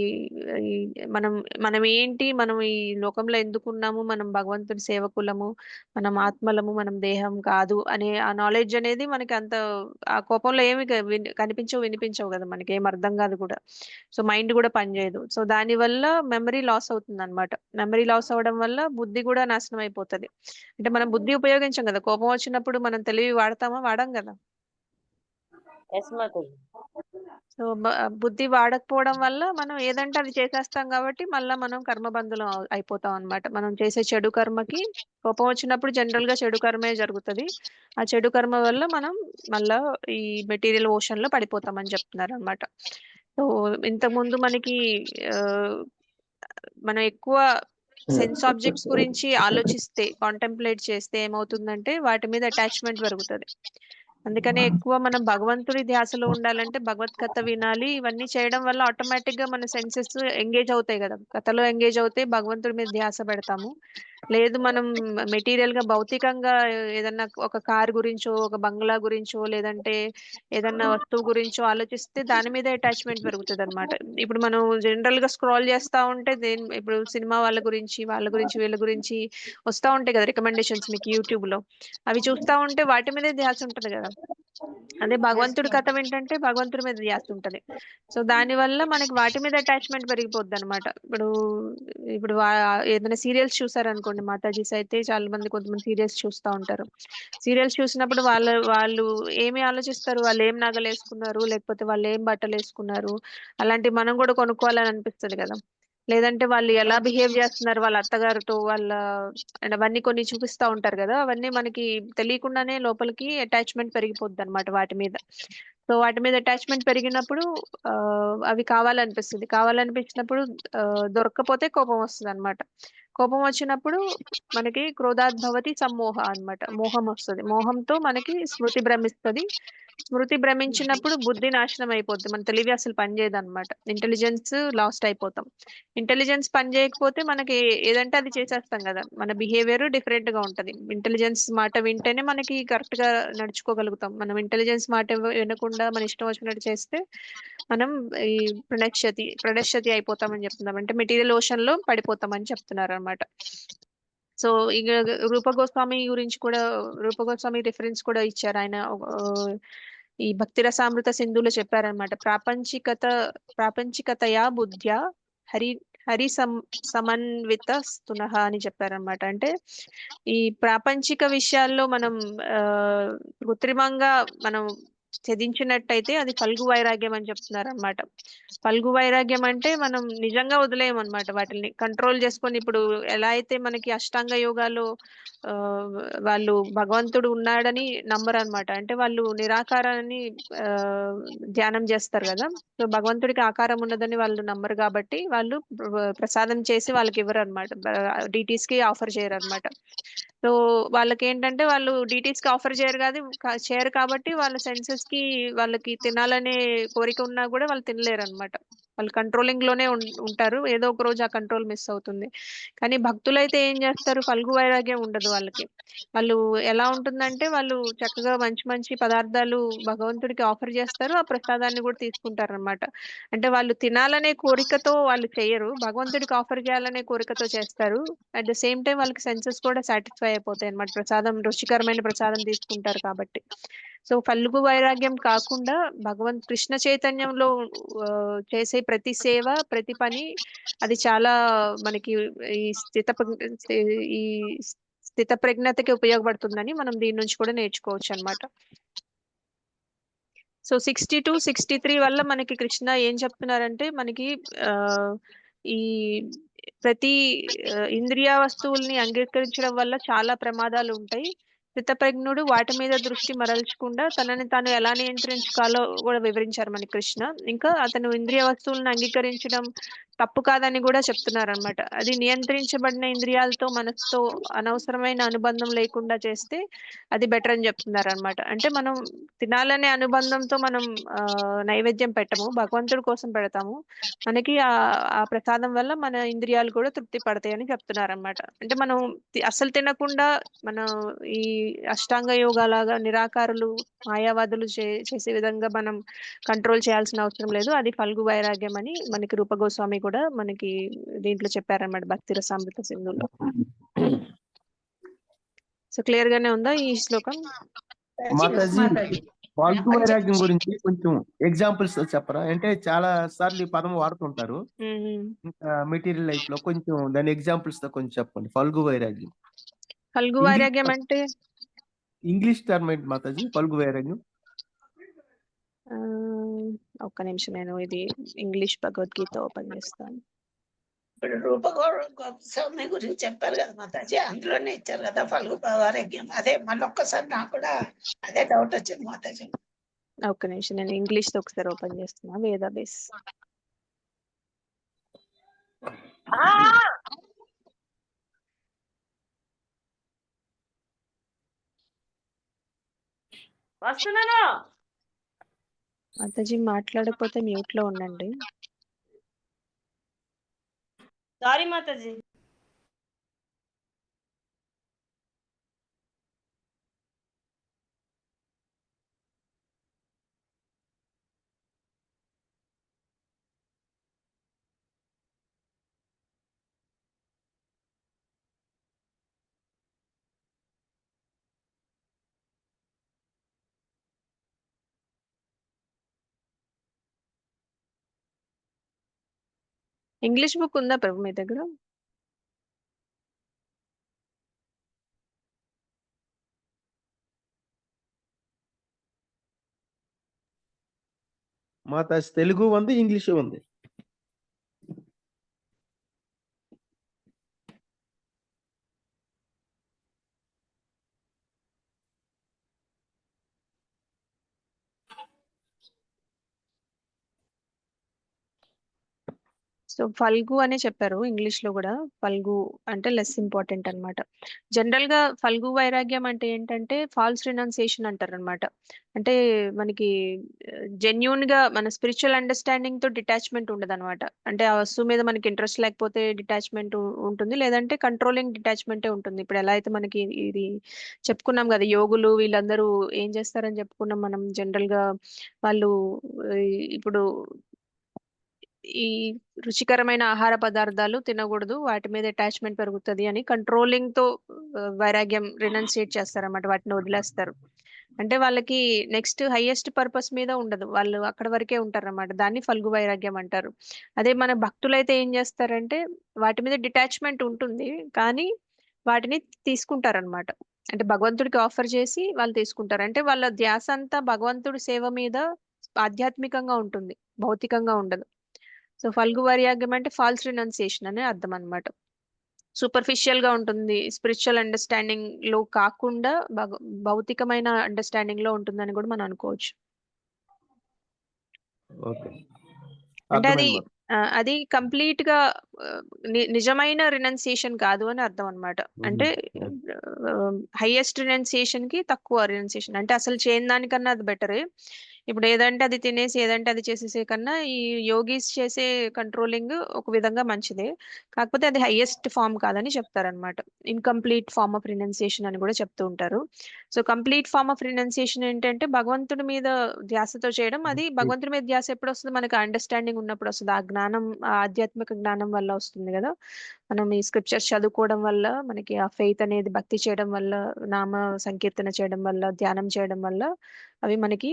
మనం ఏంటి, మనం ఈ లోకంలో ఎందుకున్నాము, మనం భగవంతుడి సేవకులము, మనం ఆత్మలము, మనం దేహం కాదు అనే ఆ నాలెడ్జ్ అనేది మనకి అంత ఆ కోపంలో ఏమి కనిపించవు, వినిపించవు కదా, మనకి ఏం అర్థం కాదు కూడా. సో మైండ్ కూడా పనిచేయదు. సో దానివల్ల మెమరీ లాస్ అవుతుంది అనమాట. మెమరీ లాస్ అవడం వల్ల బుద్ధి కూడా నాశనం అయిపోతుంది. అంటే మనం బుద్ధి ఉపయోగించాం కదా, కోపం వచ్చినప్పుడు మనం తెలివి వాడతామా? వాడం కదా. సో బుద్ధి వాడకపోవడం వల్ల మనం ఏదంటే అది చేసేస్తాం కాబట్టి మళ్ళీ మనం కర్మబంధులం అయిపోతాం అనమాట. మనం చేసే చెడు కర్మకి కోపం వచ్చినప్పుడు జనరల్ గా చెడు కర్మే జరుగుతుంది. ఆ చెడు కర్మ వల్ల మనం మళ్ళా ఈ మెటీరియల్ ఓషన్ లో పడిపోతామని చెప్తున్నారు అనమాట. సో ఇంతకుముందు మనకి మనం ఎక్కువ సెన్స్ ఆబ్జెక్ట్స్ గురించి ఆలోచిస్తే, కాంటెంప్లేట్ చేస్తే ఏమవుతుందంటే వాటి మీద అటాచ్మెంట్ పెరుగుతుంది. అందుకనే ఎక్కువ మనం భగవంతుడి ధ్యాసలో ఉండాలంటే భగవత్ కథ వినాలి. ఇవన్నీ చేయడం వల్ల ఆటోమేటిక్ గా మన సెన్సెస్ ఎంగేజ్ అవుతాయి కదా. కథలో ఎంగేజ్ అవుతే భగవంతుడి మీద ధ్యాస పెడతాము. లేదు మనం మెటీరియల్ గా భౌతికంగా ఏదన్నా ఒక కార్ గురించో, ఒక బంగ్లా గురించో, లేదంటే ఏదన్నా వస్తువు గురించో ఆలోచిస్తే దాని మీద అటాచ్మెంట్ పెరుగుతుంది అనమాట. ఇప్పుడు మనం జనరల్ గా స్క్రాల్ చేస్తా ఉంటే ఇప్పుడు సినిమా వాళ్ళ గురించి వీళ్ళ గురించి వస్తా ఉంటాయి కదా రికమెండేషన్స్ మీకు యూట్యూబ్ లో. అవి చూస్తా ఉంటే వాటి మీదే ధ్యాస ఉంటది కదా. అదే భగవంతుడి కథ వింటంటే భగవంతుడి మీద ధ్యాస ఉంటది. సో దాని వల్ల మనకి వాటి మీద అటాచ్మెంట్ పెరిగిపోద్ది అనమాట. ఇప్పుడు ఏదైనా సీరియల్స్ చూసారనుకోండి, మాతాజీస్ అయితే చాలా మంది, కొంతమంది సీరియల్స్ చూస్తూ ఉంటారు. సీరియల్స్ చూసినప్పుడు వాళ్ళు ఏమి ఆలోచిస్తారు, వాళ్ళు ఏం నగలు వేసుకున్నారు, లేకపోతే వాళ్ళు ఏం బట్టలు వేసుకున్నారు, అలాంటివి మనం కూడా కొనుక్కోవాలని అనిపిస్తుంది కదా. లేదంటే వాళ్ళు ఎలా బిహేవ్ చేస్తున్నారు వాళ్ళ అత్తగారితో వాళ్ళ అండ్ అవన్నీ కొన్ని చూపిస్తా ఉంటారు కదా, అవన్నీ మనకి తెలియకుండానే లోపలికి అటాచ్మెంట్ పెరిగిపోద్ది అనమాట వాటి మీద. సో వాటి మీద అటాచ్మెంట్ పెరిగినప్పుడు ఆ, అవి కావాలనిపించినప్పుడు దొరక్కపోతే కోపం వస్తుంది అనమాట. కోపం వచ్చినప్పుడు మనకి క్రోధాద్భవతి సమ్మోహ అన్నమాట, మోహం వస్తుంది. మోహంతో మనకి స్మృతి భ్రమిస్తుంది. స్మృతి భ్రమించినప్పుడు బుద్ధి నాశనం అయిపోద్ది, మన తెలివి అసలు పనిచేయదు అనమాట. ఇంటెలిజెన్స్ లాస్ట్ అయిపోతాం. ఇంటెలిజెన్స్ పని చేయకపోతే మనకి ఏదంటే అది చేసేస్తాం కదా, మన బిహేవియర్ డిఫరెంట్ గా ఉంటది. ఇంటెలిజెన్స్ మాట వింటేనే మనకి కరెక్ట్ గా నడుచుకోగలుగుతాం. మనం ఇంటెలిజెన్స్ మాట వినకుండా మన ఇష్టం వచ్చినట్టు చేస్తే మనం ఈ ప్రణశ్యతి అయిపోతామని చెప్తున్నాం, అంటే మెటీరియల్ ఓషన్ లో పడిపోతామని చెప్తున్నారు అనమాట. సో ఇక రూప గోస్వామి గురించి కూడా, రూప గోస్వామి రిఫరెన్స్ కూడా ఇచ్చారు ఆయన. ఈ భక్తి రసామృత సింధులో చెప్పారనమాట, ప్రాపంచికతయా బుద్ధ్యా హరి హరి సమన్విత స్తునః అని చెప్పారనమాట. అంటే ఈ ప్రాపంచిక విషయాల్లో మనం ఆ కృత్రిమంగా మనం ఛేదించినట్టయితే అది ఫల్గు వైరాగ్యం అని చెప్తున్నారు అనమాట. ఫల్గు వైరాగ్యం అంటే మనం నిజంగా వదిలేయం అనమాట, వాటిని కంట్రోల్ చేసుకొని. ఇప్పుడు ఎలా అయితే మనకి అష్టాంగ యోగాలో ఆ వాళ్ళు భగవంతుడు ఉన్నాడని నమ్మరు అనమాట, అంటే వాళ్ళు నిరాకారాన్ని ఆ ధ్యానం చేస్తారు కదా. సో భగవంతుడికి ఆకారం ఉన్నదని వాళ్ళు నమ్మరు కాబట్టి వాళ్ళు ప్రసాదం చేసి వాళ్ళకి ఇవ్వరు అనమాట, డీటీస్ కి ఆఫర్ చేయరు అనమాట. సో వాళ్ళకి ఏంటంటే వాళ్ళు డీటీస్ కి ఆఫర్ చేయరు కాబట్టి వాళ్ళ సెన్సెస్ కి వాళ్ళకి తినాలనే కోరిక ఉన్నా కూడా వాళ్ళు తినలేరు అనమాట. వాళ్ళు కంట్రోలింగ్ లోనే ఉంటారు, ఏదో ఒక రోజు ఆ కంట్రోల్ మిస్ అవుతుంది. కానీ భక్తులైతే ఏం చేస్తారు, ఫల్గు వైరాగ్యం ఉండదు వాళ్ళకి. వాళ్ళు ఎలా ఉంటుందంటే వాళ్ళు చక్కగా మంచి మంచి పదార్థాలు భగవంతుడికి ఆఫర్ చేస్తారు, ఆ ప్రసాదాన్ని కూడా తీసుకుంటారు అనమాట. అంటే వాళ్ళు తినాలనే కోరికతో వాళ్ళు చేయరు, భగవంతుడికి ఆఫర్ చేయాలనే కోరికతో చేస్తారు. అట్ ద సేమ్ టైం వాళ్ళకి సెన్సెస్ కూడా సాటిస్ఫై అయిపోతాయి అనమాట, ప్రసాదం రుచికరమైన ప్రసాదం తీసుకుంటారు కాబట్టి. సో ఫల్గు వైరాగ్యం కాకుండా కృష్ణ చైతన్యంలో చేసే ప్రతి సేవ ప్రతి పని అది చాలా మనకి ఈ ఈ స్థిత ప్రజ్ఞతకి ఉపయోగపడుతుందని మనం దీని నుంచి కూడా నేర్చుకోవచ్చు అనమాట. సో 62, 63 వల్ల మనకి కృష్ణ ఏం చెప్తున్నారంటే మనకి ఆ ఈ ప్రతి ఇంద్రియ వస్తువుల్ని అంగీకరించడం వల్ల చాలా ప్రమాదాలు ఉంటాయి. స్థితప్రజ్ఞుడు వాటి మీద దృష్టి మరల్చకుండా తనని తాను ఎలా నియంత్రించుకోవాలో కూడా వివరించారు మనకి కృష్ణ. ఇంకా అతను ఇంద్రియ వస్తువులను అంగీకరించడం తప్పు కాదని కూడా చెప్తున్నారు అనమాట. అది నియంత్రించబడిన ఇంద్రియాలతో మనసుతో అనవసరమైన అనుబంధం లేకుండా చేస్తే అది బెటర్ అని చెప్తున్నారు అనమాట. అంటే మనం తినాలనే అనుబంధంతో మనం నైవేద్యం పెట్టము, భగవంతుడి కోసం పెడతాము. మనకి ఆ ప్రసాదం వల్ల మన ఇంద్రియాలు కూడా తృప్తి పడతాయి అని చెప్తున్నారు అనమాట. అంటే మనం అస్సలు తినకుండా మనం ఈ అష్టాంగ యోగాలాగా నిరాకారులు మాయావాదులు చేసే విధంగా మనం కంట్రోల్ చేయాల్సిన అవసరం లేదు, అది ఫల్గు వైరాగ్యం అని మనకి రూప గోస్వామి కూడా మనకి దీంట్లో చెప్పారన్నమాట భక్తి రసామృత సింధులో. సో క్లియర్ గానే ఉందా ఈ శ్లోకం? మాతాజీ ఫల్గు వైరాగ్యం గురించి కొంచెం ఎగ్జాంపుల్స్ చెప్పరా? అంటే చాలా సార్లు ఈ పదం వాడుతుంటారు మెటీరియల్ లైఫ్ లో, కొంచెం దాని ఎగ్జాంపుల్స్ తో కొంచెం చెప్పండి. ఫల్గు వైరాగ్యం, ఫల్గు వైరాగ్యం అంటే ఇంగ్లీష్ టర్మ్ ఏంటి మాతాజీ ఫల్గు వైరాగ్యం? ఒక్క నిమిషం, నేను ఇది ఇంగ్లీష్ భగవద్గీత ఓపెన్ చేస్తాను. ఇప్పుడు రూప గోస్వామి గురించి చెప్పారు కదా మాతాజీ, అందులోనే ఇచ్చారు కదా ఫల్గు వైరాగ్యం. అదే మళ్ళొక్కసారి నాకు కూడా అదే డౌట్ వచ్చింది మాతాజీ. ఒక్క నిమిషం, నేను ఇంగ్లీష్ తో ఒకసారి ఓపెన్ చేస్తున్నా. వేదాబేస్ వస్తున్నాను. మాతాజీ మాట్లాడకపోతే మ్యూట్ లో ఉండండి. సారీ మాతాజీ. ఇంగ్లీష్ బుక్ ఉందా ప్రభు మీ దగ్గర? మాతాజీ తెలుగు ఉంది, ఇంగ్లీష్ ఉంది. సో ఫల్గు అనే చెప్పారు ఇంగ్లీష్ లో కూడా. ఫల్గు అంటే లెస్ ఇంపార్టెంట్ అన్నమాట. జనరల్ గా ఫల్గు వైరాగ్యం అంటే ఏంటంటే ఫాల్స్ రినౌన్సియేషన్ అంటారు అనమాట. అంటే మనకి జెన్యున్ గా మన స్పిరిచువల్ అండర్స్టాండింగ్ తో డిటాచ్మెంట్ ఉండదు అనమాట. అంటే ఆ వస్తువు మీద మనకి ఇంట్రెస్ట్ లేకపోతే డిటాచ్మెంట్ ఉంటుంది, లేదంటే కంట్రోలింగ్ డిటాచ్మెంటే ఉంటుంది. ఇప్పుడు ఎలా అయితే మనకి ఇది చెప్పుకున్నాం కదా, యోగులు వీళ్ళందరూ ఏం చేస్తారని చెప్పుకున్నాం మనం జనరల్ గా. వాళ్ళు ఇప్పుడు ఈ రుచికరమైన ఆహార పదార్థాలు తినకూడదు, వాటి మీద అటాచ్మెంట్ పెరుగుతుంది అని కంట్రోలింగ్ తో వైరాగ్యం రినౌన్సియేట్ చేస్తారన్నమాట, వాటిని వదిలేస్తారు. అంటే వాళ్ళకి నెక్స్ట్ హైయెస్ట్ పర్పస్ మీద ఉండదు, వాళ్ళు అక్కడ వరకే ఉంటారన్నమాట. దాన్ని ఫల్గు వైరాగ్యం అంటారు. అదే మన భక్తులైతే ఏం చేస్తారంటే వాటి మీద డిటాచ్మెంట్ ఉంటుంది, కానీ వాటిని తీసుకుంటారనమాట. అంటే భగవంతుడికి ఆఫర్ చేసి వాళ్ళు తీసుకుంటారు. అంటే వాళ్ళ ధ్యాస అంతా భగవంతుడి సేవ మీద ఆధ్యాత్మికంగా ఉంటుంది, భౌతికంగా ఉండదు. సో ఫల్గు వైరాగ్యం అంటే ఫాల్స్ రినౌన్సియేషన్ అనే అర్థం అనమాట. సూపర్ఫిషియల్ గా ఉంటుంది, స్పిరిచువల్ అండర్స్టాండింగ్ లో కాకుండా భౌతికమైన అండర్స్టాండింగ్ లో ఉంటుందని కూడా మనం అనుకోవచ్చు. ఓకే, అంటే అది అర్థమైంది మాత. అది కంప్లీట్ గా నిజమైన రినౌన్సియేషన్ కాదు అని అర్థం అనమాట. అంటే హైయెస్ట్ రినౌన్సియేషన్ కి తక్కువ రినౌన్సియేషన్, అంటే అసలు చేయని దానికన్నా అది బెటరే. ఇప్పుడు ఏదంటే అది తినేసి ఏదంటే అది చేసేసే కన్నా ఈ యోగీస్ చేసే కంట్రోలింగ్ ఒక విధంగా మంచిదే, కాకపోతే అది హైయెస్ట్ ఫామ్ కాదని చెప్తారనమాట. ఇన్కంప్లీట్ ఫార్మ్ ఆఫ్ రినౌన్సియేషన్ అని కూడా చెప్తూ ఉంటారు. So complete form of renunciation ఏంటంటే భగవంతుడి మీద ధ్యాసతో చేయడం. అది భగవంతుడి మీద ధ్యాస ఎప్పుడు వస్తుంది, మనకు అండర్స్టాండింగ్ ఉన్నప్పుడు వస్తుంది. ఆ జ్ఞానం, ఆ ఆధ్యాత్మిక జ్ఞానం వల్ల వస్తుంది కదా. మనం ఈ స్క్రిప్చర్స్ చదువుకోవడం వల్ల, మనకి ఆ ఫెయిత్ అనేది భక్తి చేయడం వల్ల, నామ సంకీర్తన చేయడం వల్ల, ధ్యానం చేయడం వల్ల అవి మనకి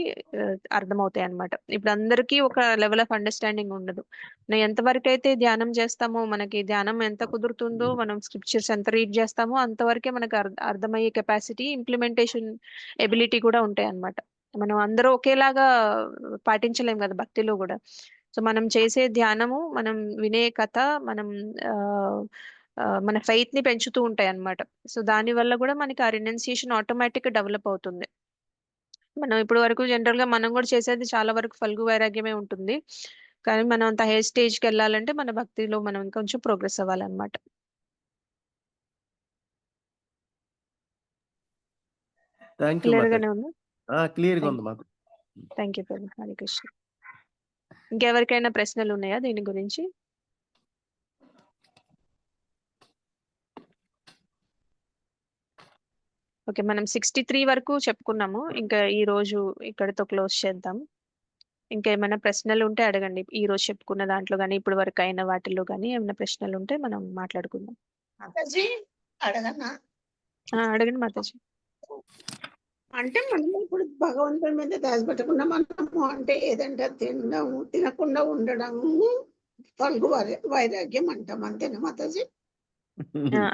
అర్థమవుతాయి అన్నమాట. ఇప్పుడు అందరికీ ఒక లెవెల్ ఆఫ్ అండర్స్టాండింగ్ ఉండదు. మనం ఎంతవరకు అయితే ధ్యానం చేస్తామో, మనకి ధ్యానం ఎంత కుదురుతుందో, మనం స్క్రిప్చర్స్ ఎంత రీడ్ చేస్తామో అంతవరకే మనకు అర్థమయ్యే కెపాసిటీ, ఇంప్లిమెంటేషన్ ఎబిలిటీ కూడా ఉంటాయి అన్నమాట. మనం అందరూ ఒకేలాగా పాటించలేం కదా భక్తిలో కూడా. సో మనం చేసే ధ్యానము, మనం వినే కథ, మనం మన ఫెయిత్ ని పెంచుతూ ఉంటాయి అన్నమాట. సో దాని వల్ల కూడా మనకి ఆ రినౌన్సియేషన్ ఆటోమేటిక్ గా డెవలప్ అవుతుంది. మనం ఇప్పుడు వరకు జనరల్ గా మనం కూడా చేసేది చాలా వరకు ఫల్గు వైరాగ్యమే ఉంటుంది, కానీ మనం అంత హై స్టేజ్ కి వెళ్ళాలంటే మన భక్తిలో మనం ఇంకొంచెం ప్రోగ్రెస్ అవ్వాలన్నమాట. థ్యాంక్ యూ క్లియర్ మాత. గానే ఉంది. క్లియర్గా ఉంది మాత. థ్యాంక్ యూ ప్రభు. హరే కృష్ణ. ఇంకెవరికైనా ప్రశ్నలు ఉన్నాయా దీని గురించి? ఓకే, మనం 63 వరకు చెప్పుకున్నాము. ఇంకా ఈ రోజు ఇక్కడితో క్లోజ్ చేద్దాం. ఇంకేమైనా ప్రశ్నలు ఉంటే అడగండి. ఈ రోజు చెప్పుకున్న దాంట్లో కానీ ఇప్పుడు వరకు అయిన వాటిల్లో కానీ ఏమైనా ప్రశ్నలు ఉంటే మనం మాట్లాడుకుందాం. మాతాజీ అడగనా? అడగండి మాతాజీ. అంటే మనం ఇప్పుడు భగవంతుడి మీద దాచిపెట్టకుండా మనము అంటే ఏదంటే తినడం, తినకుండా ఉండడము ఫల్గు వైరాగ్యం అంటాం, అంతేనా మాతాజీ?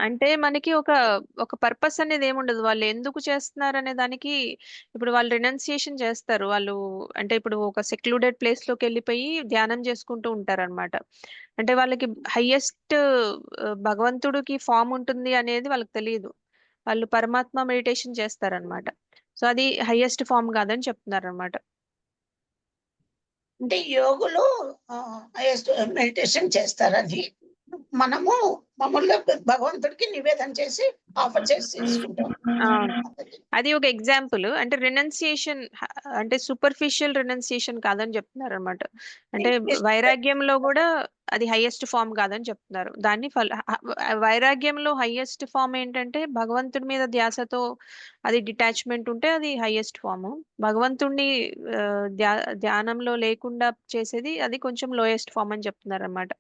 అంటే మనకి ఒక పర్పస్ అనేది ఏముండదు, వాళ్ళు ఎందుకు చేస్తున్నారు అనే దానికి. ఇప్పుడు వాళ్ళు రినౌన్సియేషన్ చేస్తారు, వాళ్ళు అంటే ఇప్పుడు ఒక సెక్లూడెడ్ ప్లేస్ లోకి వెళ్ళిపోయి ధ్యానం చేసుకుంటూ ఉంటారు అనమాట. అంటే వాళ్ళకి హైయెస్ట్ భగవంతుడికి ఫామ్ ఉంటుంది అనేది వాళ్ళకి తెలియదు. వాళ్ళు పరమాత్మ మెడిటేషన్ చేస్తారనమాట. సో అది హైయెస్ట్ ఫామ్ కాదని చెప్తున్నారు అనమాట. అంటే యోగులు మెడిటేషన్ చేస్తారని మనము మామూలుగా భగవంతుడికి నివేదన చేసి ఆఫర్ చేసి తీసుకుంటాం. అది ఒక ఎగ్జాంపుల్. అంటే రినౌన్సియేషన్ అంటే సూపర్ఫిషియల్ రినౌన్సియేషన్ కాదని చెప్తున్నారు అనమాట. అంటే వైరాగ్యంలో కూడా అది హైయెస్ట్ ఫామ్ కాదని చెప్తున్నారు. దాన్ని వైరాగ్యంలో హైయెస్ట్ ఫామ్ ఏంటంటే భగవంతుడి మీద ధ్యాసతో అది డిటాచ్మెంట్ ఉంటే అది హైయెస్ట్ ఫామ్. భగవంతుడిని ధ్యానంలో లేకుండా చేసేది అది కొంచెం లోయెస్ట్ ఫామ్ అని చెప్తున్నారు అనమాట.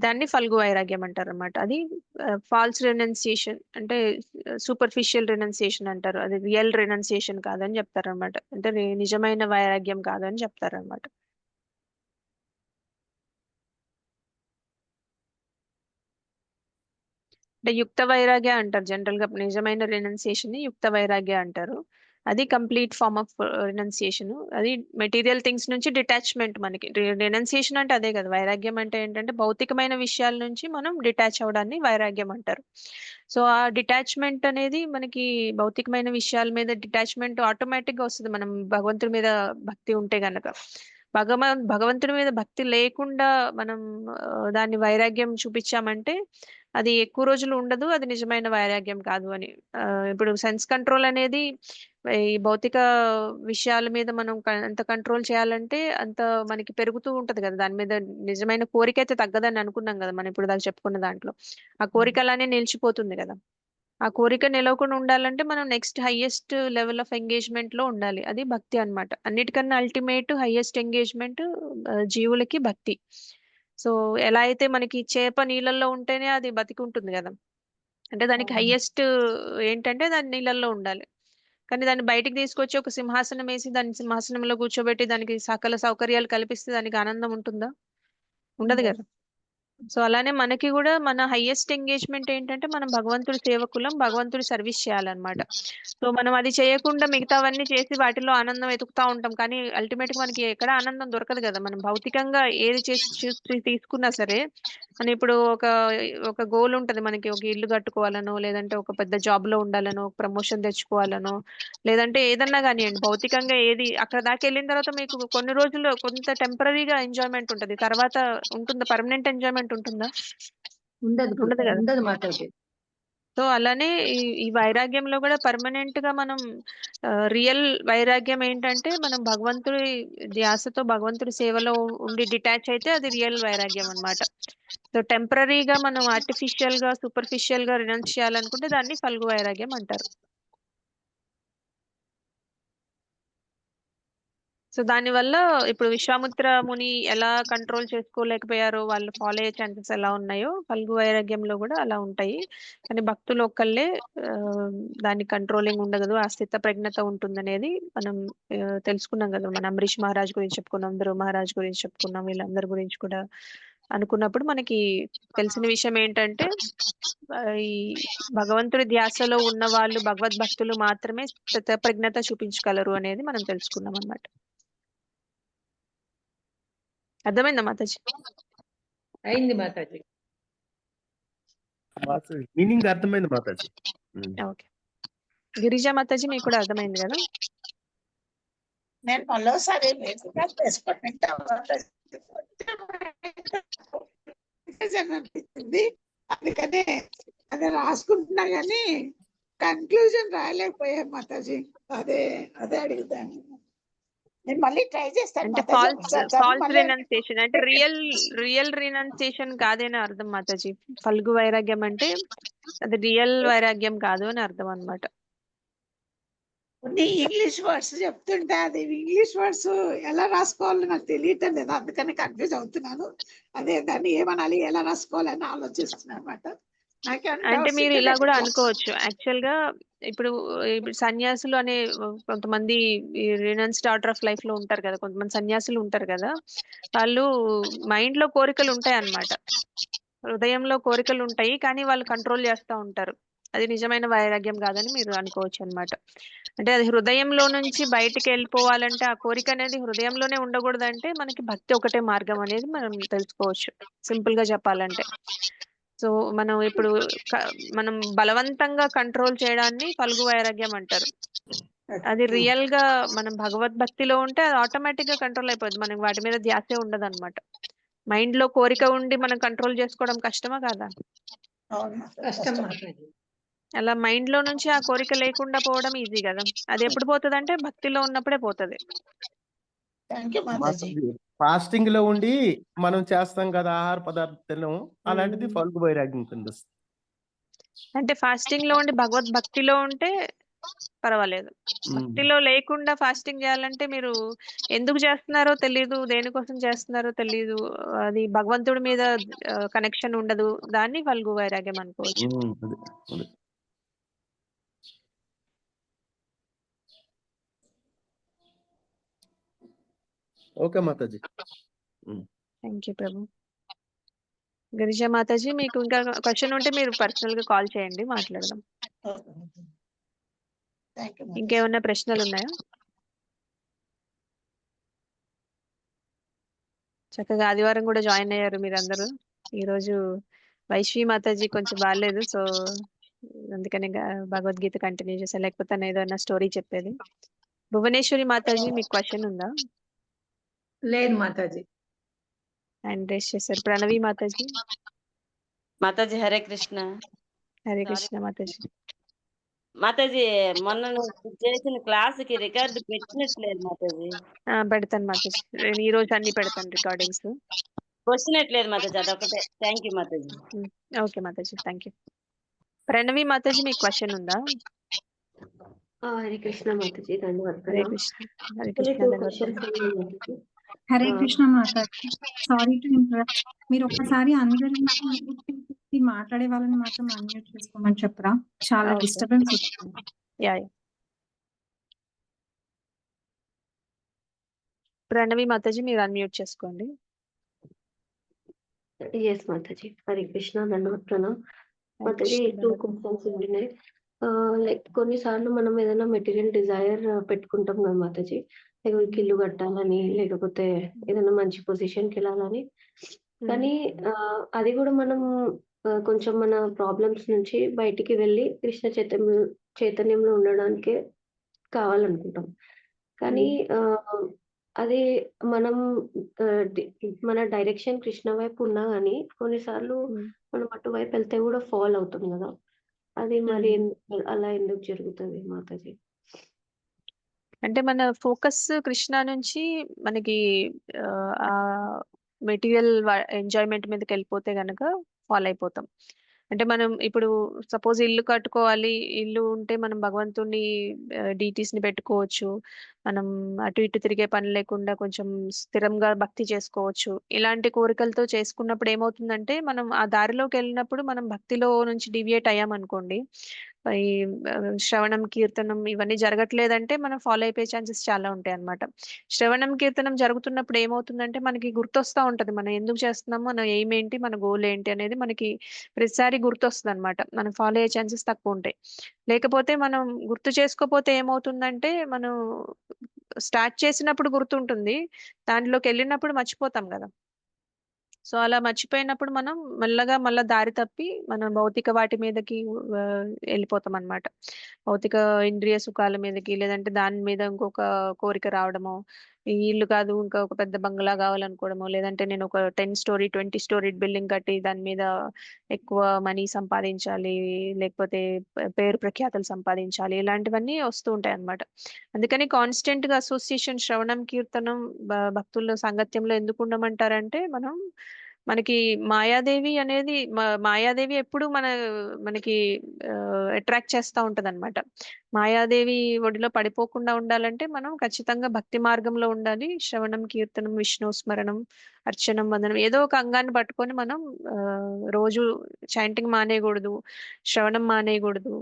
దాన్ని ఫల్గు వైరాగ్యం అంటారు అనమాట. అది ఫాల్స్ రినౌన్సియేషన్ అంటే సూపర్ఫిషియల్ రినౌన్సియేషన్ అంటారు, అది రియల్ రినౌన్సియేషన్ కాదని చెప్తారనమాట. అంటే నిజమైన వైరాగ్యం కాదని చెప్తారనమాట. అంటే యుక్త వైరాగ్య అంటారు జనరల్ గా. నిజమైన రినౌన్సియేషన్ ని యుక్త వైరాగ్య అంటారు. అది కంప్లీట్ ఫార్మ్ ఆఫ్ రినౌన్సియేషన్. అది మెటీరియల్ థింగ్స్ నుంచి డిటాచ్మెంట్. మనకి రినౌన్సియేషన్ అంటే అదే కదా. వైరాగ్యం అంటే ఏంటంటే భౌతికమైన విషయాల నుంచి మనం డిటాచ్ అవడాన్ని వైరాగ్యం అంటారు. సో ఆ డిటాచ్మెంట్ అనేది మనకి భౌతికమైన విషయాల మీద డిటాచ్మెంట్ ఆటోమేటిక్ గా వస్తుంది మనం భగవంతుడి మీద భక్తి ఉంటే గనక. భగవంతుడి మీద భక్తి లేకుండా మనం దాన్ని వైరాగ్యం చూపించామంటే అది ఎక్కువ రోజులు ఉండదు, అది నిజమైన వైరాగ్యం కాదు అని. ఇప్పుడు సెన్స్ కంట్రోల్ అనేది ఈ భౌతిక విషయాల మీద మనం ఎంత కంట్రోల్ చేయాలంటే అంత మనకి పెరుగుతూ ఉంటది కదా, దాని మీద నిజమైన కోరిక అయితే తగ్గదని అనుకున్నాం కదా మనం ఇప్పుడు దాకా చెప్పుకున్న దాంట్లో. ఆ కోరిక అలానే నిలిచిపోతుంది కదా. ఆ కోరిక నిలవకుండా ఉండాలంటే మనం next highest level of engagement లో ఉండాలి. అది భక్తి అన్నమాట. అన్నిటికన్నా అల్టిమేట్ హైయెస్ట్ ఎంగేజ్మెంట్ జీవులకి భక్తి. సో ఎలా అయితే మనకి చేప నీళ్ళల్లో ఉంటేనే అది బతికి ఉంటుంది కదా, అంటే దానికి హైయెస్ట్ ఏంటంటే దాని నీళ్ళల్లో ఉండాలి. కానీ దాన్ని బయటికి తీసుకొచ్చి ఒక సింహాసనం వేసి దాన్ని సింహాసనంలో కూర్చోబెట్టి దానికి సకల సౌకర్యాలు కల్పిస్తే దానికి ఆనందం ఉంటుందా? ఉండదు కదా. సో అలానే మనకి కూడా మన హైయెస్ట్ ఎంగేజ్మెంట్ ఏంటంటే మనం భగవంతుడి సేవకులం, భగవంతుడి సర్వీస్ చేయాలన్నమాట. సో మనం అది చేయకుండా మిగతావన్నీ చేసి వాటిలో ఆనందం వెతుకుతా ఉంటాం, కానీ అల్టిమేట్ గా మనకి ఎక్కడ ఆనందం దొరకదు కదా. మనం భౌతికంగా ఏది చేసి తీసుకున్నా సరే, మనం ఇప్పుడు ఒక గోల్ ఉంటది మనకి, ఒక ఇల్లు కట్టుకోవాలనో, లేదంటే ఒక పెద్ద జాబ్ లో ఉండాలనో, ప్రమోషన్ తెచ్చుకోవాలనో, లేదంటే ఏదన్నా కానివ్వండి భౌతికంగా ఏది, అక్కడ దాకా వెళ్ళిన తర్వాత మీకు కొన్ని రోజులు కొంత టెంపరీగా ఎంజాయ్మెంట్ ఉంటది, తర్వాత ఉంటుందా పర్మనెంట్ ఎంజాయ్మెంట్ ఉంటుందా? ఉండదు కదా. ఉండదు మాతాజీ. సో అలానే ఈ వైరాగ్యంలో కూడా పర్మనెంట్ గా మనం రియల్ వైరాగ్యం ఏంటంటే మనం భగవంతుడి ధ్యాసతో భగవంతుడి సేవలో ఉండి డిటాచ్ అయితే అది రియల్ వైరాగ్యం అన్నమాట. సో టెంపరీగా మనం ఆర్టిఫిషియల్ గా సూపర్ఫిషియల్ గా రినౌన్స్ చేయాలనుకుంటే దాన్ని ఫల్గు వైరాగ్యం అంటారు. సో దానివల్ల ఇప్పుడు విశ్వామిత్ర ముని ఎలా కంట్రోల్ చేసుకోలేకపోయారో, వాళ్ళు ఫాలో అయ్యే ఛాన్సెస్ ఎలా ఉన్నాయో ఫల్గు వైరాగ్యంలో కూడా అలా ఉంటాయి. కానీ భక్తులు ఒక్కళ్ళే దాన్ని కంట్రోలింగ్ ఉండదు, ఆ స్థిత ప్రజ్ఞత ఉంటుందనేది మనం తెలుసుకున్నాం కదా. మన అంబరీష్ మహారాజ్ గురించి చెప్పుకున్నాం, ధ్రువ మహారాజ్ గురించి చెప్పుకున్నాం, వీళ్ళందరి గురించి కూడా అనుకున్నప్పుడు మనకి తెలిసిన విషయం ఏంటంటే ఈ భగవంతుడి ధ్యాసలో ఉన్న వాళ్ళు భగవద్భక్తులు మాత్రమే స్థిత ప్రజ్ఞత చూపించగలరు అనేది మనం తెలుసుకున్నాం అన్నమాట. అర్థమైందా మాతాజీ? అయింది మాతాజీ. మీనింగ్ అర్థమైంది మాతాజీ. ఓకే. గిరిజా మాతాజీ మీకు కూడా అర్థమైంది కదా? నేను మళ్ళీసారి అనిపిస్తుంది, అందుకనే అది రాసుకుంటున్నా కానీ కన్క్లూజన్ రాయలేకపోయా మాతాజీ. అదే అదే అడుగుతాను, నేను మళ్ళీ ట్రై చేస్తాను. అంటే ఫాల్స్ రినౌన్సియేషన్ అంటే రియల్ రినౌన్సియేషన్ కాదేనా అర్థం మాతాజీ. ఫల్గు వైరాగ్యం అంటే అది రియల్ వైరాగ్యం కాదు అని అర్థం అన్నమాట. కొన్ని ఇంగ్లీష్ వర్డ్స్ చెప్తుంటే అది ఇంగ్లీష్ వర్డ్స్ ఎలా రాసుకోవాలో నాకు తెలియటం లేదు, అందుకని కన్ఫ్యూజ్ అవుతున్నాను. అదే దాన్ని ఏమనాలి, ఎలా రాసుకోవాలని ఆలోచిస్తున్నాను అనమాట. అంటే మీరు ఇలా కూడా అనుకోవచ్చు, యాక్చువల్ గా ఇప్పుడు సన్యాసులు అనే కొంతమంది రినౌన్స్డ్ ఆర్డర్ ఆఫ్ లైఫ్ లో ఉంటారు కదా, కొంతమంది సన్యాసులు ఉంటారు కదా, వాళ్ళు మైండ్ లో కోరికలు ఉంటాయి అన్నమాట, హృదయంలో కోరికలు ఉంటాయి, కానీ వాళ్ళు కంట్రోల్ చేస్తూ ఉంటారు. అది నిజమైన వైరాగ్యం కాదని మీరు అనుకోవచ్చు అన్నమాట. అంటే అది హృదయంలో నుంచి బయటికి వెళ్ళిపోవాలంటే ఆ కోరిక అనేది హృదయంలోనే ఉండకూడదంటే మనకి భక్తి ఒకటే మార్గం అనేది మనం తెలుసుకోవచ్చు, సింపుల్ గా చెప్పాలంటే. సో మనం ఇప్పుడు మనం బలవంతంగా కంట్రోల్ చేయడాన్ని ఫల్గు వైరాగ్యం అంటారు. అది రియల్ గా మనం భగవద్భక్తిలో ఉంటే అది ఆటోమేటిక్ గా కంట్రోల్ అయిపోద్ది, మనకి వాటి మీద ధ్యాసే ఉండదు అనమాట. మైండ్ లో కోరిక ఉండి మనం కంట్రోల్ చేసుకోవడం కష్టమా కాదా? కష్టం మాతాజీ. అలా మైండ్ లో నుంచి ఆ కోరిక లేకుండా పోవడం ఈజీ కదా. అది ఎప్పుడు పోతుంది అంటే భక్తిలో ఉన్నప్పుడే పోతుంది. ఫాస్టింగ్ లో ఉండి మనం చేస్తాం కదా ఆహార పదార్థాలు, అలాంటిది ఫల్గు వైరాగ్యం కింద వస్తుంది. అంటే ఫాస్టింగ్ లో ఉండి భగవద్భక్తిలో ఉంటే పర్వాలేదు, భక్తిలో లేకుండా ఫాస్టింగ్ చేయాలంటే మీరు ఎందుకు చేస్తున్నారో తెలీదు, దేనికోసం చేస్తున్నారో తెలీదు, అది భగవంతుడి మీద కనెక్షన్ ఉండదు, దాన్ని ఫల్గు వైరాగ్యం అనుకోవచ్చు. ఓకే మాతాజీ. థ్యాంక్ యూ ప్రభు. గిరిజా మాతాజీ మీకు ఇంకా క్వశ్చన్ ఉంటే మీరు పర్సనల్ గా కాల్ చేయండి, మాట్లాడదాం. ఇంకేమన్నా ప్రశ్నలు ఉన్నాయా? చక్కగా ఆదివారం కూడా జాయిన్ అయ్యారు మీరందరూ. ఈరోజు వైష్ణవి మాతాజీ కొంచెం బాగాలేదు, సో అందుకని భగవద్గీత కంటిన్యూ చేశాను, లేకపోతే ఏదైనా స్టోరీ చెప్పేది. భువనేశ్వరి మాతాజీ మీకు క్వశ్చన్ ఉందా? లేదు మాతాజీ. హ్యాండ్ రేస్ చేశారు. ప్రణవి మాతాజీ. మాతాజీ హరే కృష్ణ. హరే సారీ కృష్ణ మాతాజీ. మాతాజీ, మొన్న నువ్వు చేసిన క్లాస్కి రికార్డు పెట్టినట్లేదు మాతాజీ. పెడతాను మాతాజీ. నేను ఈ రోజు అన్ని పెడతాను రికార్డింగ్స్. వచ్చినట్లేదు మాతాజీ, అదొకటే. Thank you Mataji. Okay Mataji, thank you. Pranavi Mataji, మీకు క్వశ్చన్ ఉందా? హరే కృష్ణ మాతాజీ, హరే ధన్యవాదాలు. కృష్ణ. హరే ఓన్లీ కృష్ణ 2 ధన్యవాదాలు. క్వశ్చన్స్ ఉన్నాయి మాతాజీ. హరే ఆ, Krishna Mataji, sorry to interrupt. మీరు ఒక్కసారి అందరికీ మాట్లాడే వాళ్ళని మాత్రం అన్మ్యూట్ చేసుకోమని చెప్పరా? చాలా ఓకే. డిస్టర్బెన్స్ వస్తుంది. యా. ప్రణవి మాతాజీ, మీరు అన్మ్యూట్ చేసుకోండి. ఎస్ మాతాజీ, హరే కృష్ణ ధన్యవాదాలు. హరే మాతాజీ, కృష్ణ 2 ధన్యవాదాలు. క్వశ్చన్స్ ఉంటున్నాయి. లైక్ కొన్నిసార్లు మనం ఏదైనా మెటీరియల్ డిజైర్ పెట్టుకుంటాం కదా మాతాజీ, లైక్ ఇల్లు కట్టాలని, లేకపోతే ఏదైనా మంచి పొజిషన్కి వెళ్ళాలని. కానీ అది కూడా మనం కొంచెం మన ప్రాబ్లమ్స్ నుంచి బయటికి వెళ్ళి కృష్ణ చైతన్యంలో ఉండడానికే కావాలనుకుంటాం. కానీ అది మనం మన డైరెక్షన్ కృష్ణ వైపు ఉన్నా కానీ కొన్నిసార్లు మనం అటువైపు వెళ్తే కూడా ఫాల్ అవుతాం కదా. అది మరి అలా ఎందుకు జరుగుతుంది మాతాజీ? అంటే మన ఫోకస్ కృష్ణ నుంచి మనకి ఆ మెటీరియల్ ఎంజాయ్మెంట్ మీదకి వెళ్ళిపోతే గనక ఫాలో అయిపోతాం. అంటే మనం ఇప్పుడు సపోజ్ ఇల్లు కట్టుకోవాలి, ఇల్లు ఉంటే మనం భగవంతుని డీటీస్ ని పెట్టుకోవచ్చు, మనం అటు ఇటు తిరిగే పని లేకుండా కొంచెం స్థిరంగా భక్తి చేసుకోవచ్చు. ఇలాంటి కోరికలతో చేసుకున్నప్పుడు ఏమవుతుందంటే మనం ఆ దారిలోకి వెళ్ళినప్పుడు మనం భక్తిలో నుంచి డివియేట్ అయ్యామనుకోండి, ఈ శ్రవణం కీర్తనం ఇవన్నీ జరగట్లేదంటే మనం ఫాలో అయిపోయే ఛాన్సెస్ చాలా ఉంటాయి అన్నమాట. శ్రవణం కీర్తనం జరుగుతున్నప్పుడు ఏమవుతుందంటే మనకి గుర్తొస్తా ఉంటది మనం ఎందుకు చేస్తున్నాము, మన ఎయిమ్ ఏంటి, మన గోల్ ఏంటి అనేది మనకి ప్రతిసారి గుర్తొస్తుంది అనమాట. మనం ఫాలో అయ్యే ఛాన్సెస్ తక్కువ ఉంటాయి. లేకపోతే మనం గుర్తు చేసుకోపోతే ఏమవుతుందంటే మనం స్టార్ట్ చేసినప్పుడు గుర్తుంటుంది, దాంట్లోకి వెళ్ళినప్పుడు మర్చిపోతాం కదా. సో అలా మర్చిపోయినప్పుడు మనం మెల్లగా మళ్ళా దారి తప్పి మనం భౌతిక వాటి మీదకి వెళ్ళిపోతాం అన్నమాట. భౌతిక ఇంద్రియ సుఖాల మీదకి, లేదంటే దాని మీద ఇంకొక కోరిక రావడమో, ఈ ఇల్లు కాదు ఇంకా ఒక పెద్ద బంగ్లా కావాలనుకోవడమో, లేదంటే నేను ఒక 10 స్టోరీ 20 స్టోరీ బిల్డింగ్ కట్టి దాని మీద ఎక్కువ మనీ సంపాదించాలి, లేకపోతే పేరు ప్రఖ్యాతలు సంపాదించాలి, ఇలాంటివన్నీ వస్తూ ఉంటాయి అన్నమాట. అందుకని కాన్స్టెంట్ గా అసోసియేషన్, శ్రవణం కీర్తనం, భక్తుల సాంగత్యంలో ఎందుకు ఉండమంటారంటే మనకి మాయాదేవి అనేది మాయాదేవి ఎప్పుడు మనకి అట్రాక్ట్ చేస్తూ ఉంటది అనమాట. మాయాదేవి ఒడిలో పడిపోకుండా ఉండాలంటే మనం ఖచ్చితంగా భక్తి మార్గంలో ఉండాలి. శ్రవణం కీర్తనం, విష్ణు స్మరణం, అర్చనం, వందనం ఏదో ఒక అంగాన్ని పట్టుకొని మనం రోజు చాంటింగ్ మానేయకూడదు, శ్రవణం మానేయకూడదు,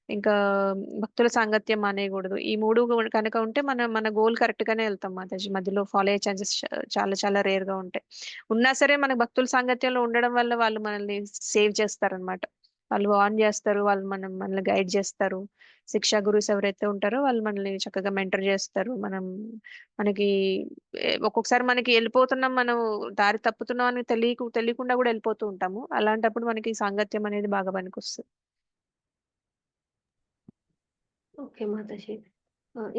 ఇంకా భక్తుల సాంగత్యం మానేయకూడదు. ఈ 3 కనుక ఉంటే మన గోల్ కరెక్ట్ గానే వెళ్తాం మాతాజీ. మధ్యలో ఫాలో అయ్యే ఛాన్సెస్ చాలా చాలా రేర్ గా ఉంటాయి. ఉన్నా సరే మన భక్తుల సాంగత్యంలో ఉండడం వల్ల వాళ్ళు మనల్ని సేవ్ చేస్తారనమాట. వాళ్ళు ఆన్ చేస్తారు, వాళ్ళు మనల్ని గైడ్ చేస్తారు. శిక్షా గురుస్ ఎవరైతే ఉంటారో వాళ్ళు మనల్ని చక్కగా మెంటర్ చేస్తారు. మనకి ఒక్కొక్కసారి మనకి వెళ్ళిపోతున్నాం, మనం దారి తప్పుతున్నాం అని తెలియకుండా కూడా వెళ్ళిపోతూ ఉంటాము. అలాంటప్పుడు మనకి సాంగత్యం అనేది బాగా పనికొస్తుంది. ఓకే మాతాజీ.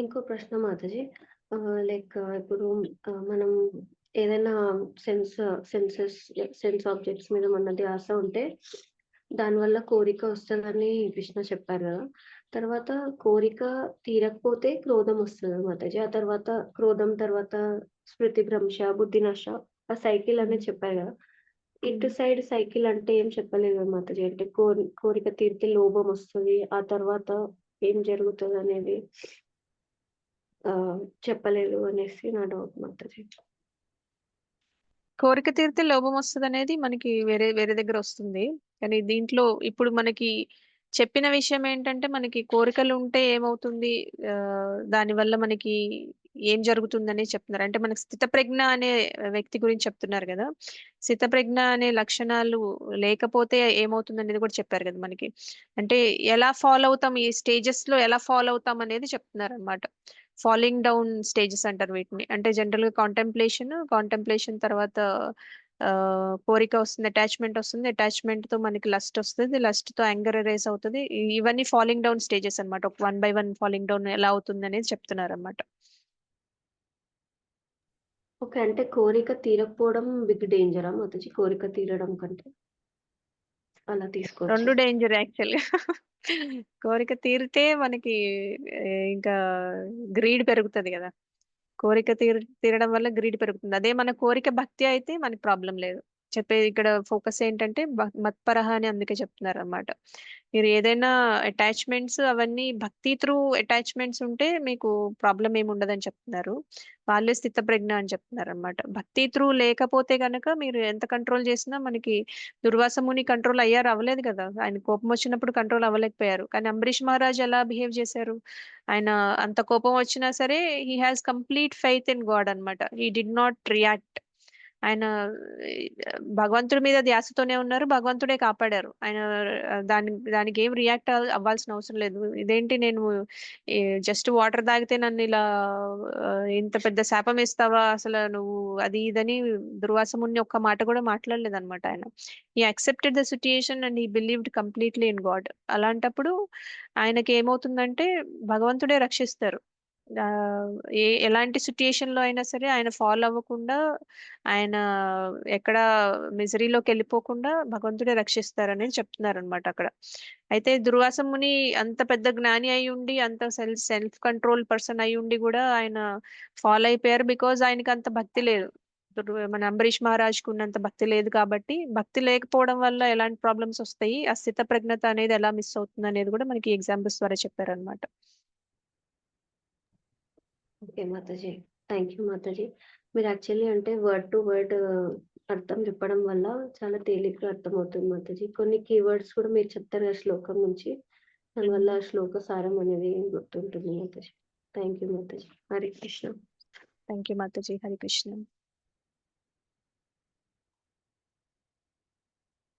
ఇంకో ప్రశ్న మాతాజీ, లైక్ ఇప్పుడు మనం ఏదైనా సెన్స్ ఆబ్జెక్ట్స్ మీద మన ధ్యాస ఉంటే దానివల్ల కోరిక వస్తుందని కృష్ణ చెప్పారు కదా. తర్వాత కోరిక తీరకపోతే క్రోధం వస్తుంది మాతాజీ. ఆ తర్వాత క్రోధం తర్వాత స్మృతి భ్రంశ, బుద్ధి నశ, ఆ సైకిల్ అనేది చెప్పారు కదా. ఇటు సైడ్ సైకిల్ అంటే ఏం చెప్పలేదు మాతాజీ. అంటే కోరిక తీరితే లోభం వస్తుంది, ఆ తర్వాత ఏం జరుగుతుంది అనేది చెప్పలేదు అనేసి నా డౌట్ మాతాజీ. కోరిక తీరితే లోభం వస్తుంది అనేది మనకి వేరే వేరే దగ్గర వస్తుంది. కానీ దీంట్లో ఇప్పుడు మనకి చెప్పిన విషయం ఏంటంటే మనకి కోరికలు ఉంటే ఏమవుతుంది, దానివల్ల మనకి ఏం జరుగుతుందని చెప్తున్నారు. అంటే మనకి స్థితప్రజ్ఞ అనే వ్యక్తి గురించి చెప్తున్నారు కదా. స్థితప్రజ్ఞ అనే లక్షణాలు లేకపోతే ఏమవుతుంది అనేది కూడా చెప్పారు కదా మనకి. అంటే ఎలా ఫాలో అవుతాం, ఈ స్టేజెస్ లో ఎలా ఫాలో అవుతాం అనేది చెప్తున్నారు అనమాట. ఫాలింగ్ డౌన్ స్టేజెస్ అంటారు వీటిని. అంటే జనరల్ గా కాంటెంప్లేషన్ తర్వాత కోరిక వస్తుంది, అటాచ్మెంట్ వస్తుంది, అటాచ్మెంట్ తో మనకి లస్ట్ వస్తుంది, లస్ట్ తో యాంగర్ రేస్ అవుతుంది. ఇవన్నీ ఫాలింగ్ డౌన్ స్టేజెస్ అనమాట. ఒక 1 by 1 ఫాలింగ్ డౌన్ ఎలా అవుతుంది అనేది చెప్తున్నారు అనమాట. ఓకే. అంటే కోరిక తీరకపోవడం బిగ్ డేంజరా మాతాజీ? కోరిక తీరడం కంటే? అలా తీసుకోవచ్చా? 2 డేంజర్ యాక్చువల్‌గా. కోరిక తీరితే మనకి ఇంకా గ్రీడ్ పెరుగుతది గదా! కోరిక తీరడం వల్ల గ్రీడ్ పెరుగుతుంది. అదే మన కోరిక భక్తి అయితే మనకి ప్రాబ్లమ్ లేదు. చెప్పేది ఇక్కడ ఫోకస్ ఏంటంటే మత్పరహ అని అందుకే చెప్తున్నారనమాట. మీరు ఏదైనా అటాచ్‌మెంట్స్ అవన్నీ భక్తి త్రూ అటాచ్‌మెంట్స్ ఉంటే మీకు ప్రాబ్లమ్ ఏమి ఉండదని చెప్తున్నారు. వాళ్ళే స్థితప్రజ్ఞ అని చెప్తున్నారనమాట. భక్తి త్రూ లేకపోతే గనక మీరు ఎంత కంట్రోల్ చేసినా మనకి దుర్వాస ముని కంట్రోల్ అయ్యారు అవ్వలేదు కదా! ఆయన కోపం వచ్చినప్పుడు కంట్రోల్ అవ్వలేకపోయారు. కానీ అంబరీష్ మహారాజ్ ఎలా బిహేవ్ చేశారు? ఆయన అంత కోపం వచ్చినా సరే he has complete faith in God అన్నమాట. He did not react. ఆయన భగవంతుడి మీద ధ్యాసతోనే ఉన్నారు. భగవంతుడే కాపాడారు. ఆయన దానికి ఏం రియాక్ట్ అవ్వాల్సిన అవసరం లేదు. ఇదేంటి నేను జస్ట్ వాటర్ తాగితే నన్ను ఇలా ఇంత పెద్ద శాపం ఇస్తావా అసలు నువ్వు అది ఇదని దుర్వాసముని ఒక్క మాట కూడా మాట్లాడలేదు అనమాట ఆయన. He accepted the situation and he believed completely in God. అలాంటప్పుడు ఆయనకి ఏమవుతుందంటే భగవంతుడే రక్షిస్తారు. ఎలాంటి సిట్యుయేషన్ లో అయినా సరే ఆయన ఫాలో అవ్వకుండా ఆయన ఎక్కడ మిజరీలోకి వెళ్ళిపోకుండా భగవంతుడే రక్షిస్తారని చెప్తున్నారు అనమాట అక్కడ. అయితే దుర్వాస ముని అంత పెద్ద జ్ఞాని అయి ఉండి అంత సెల్ఫ్ కంట్రోల్ పర్సన్ అయి ఉండి కూడా ఆయన ఫాలో అయిపోయారు. బికాజ్ ఆయనకి అంత భక్తి లేదు. మన అంబరీష్ మహారాజ్ కు ఉన్నంత భక్తి లేదు కాబట్టి భక్తి లేకపోవడం వల్ల ఎలాంటి ప్రాబ్లమ్స్ వస్తాయి, ఆ స్థిత ప్రజ్ఞత అనేది ఎలా మిస్ అవుతుంది అనేది కూడా మనకి ఎగ్జాంపుల్స్ ద్వారా చెప్పారనమాట. Okay Mataji. Thank you Mataji. మీరు యాక్చువల్లీ అంటే వర్డ్ టు వర్డ్ అర్థం చెప్పడం వల్ల చాలా తేలిగ్గా అర్థమవుతుంది మాతాజీ. కొన్ని కీవర్డ్స్ కూడా మీరు చెప్తారు కదా శ్లోకం నుంచి. దానివల్ల శ్లోక సారం అనేది గుర్తుంటుంది Mataji. Thank you mataji. Hare Krishna. Thank you Mataji. Hari Krishna.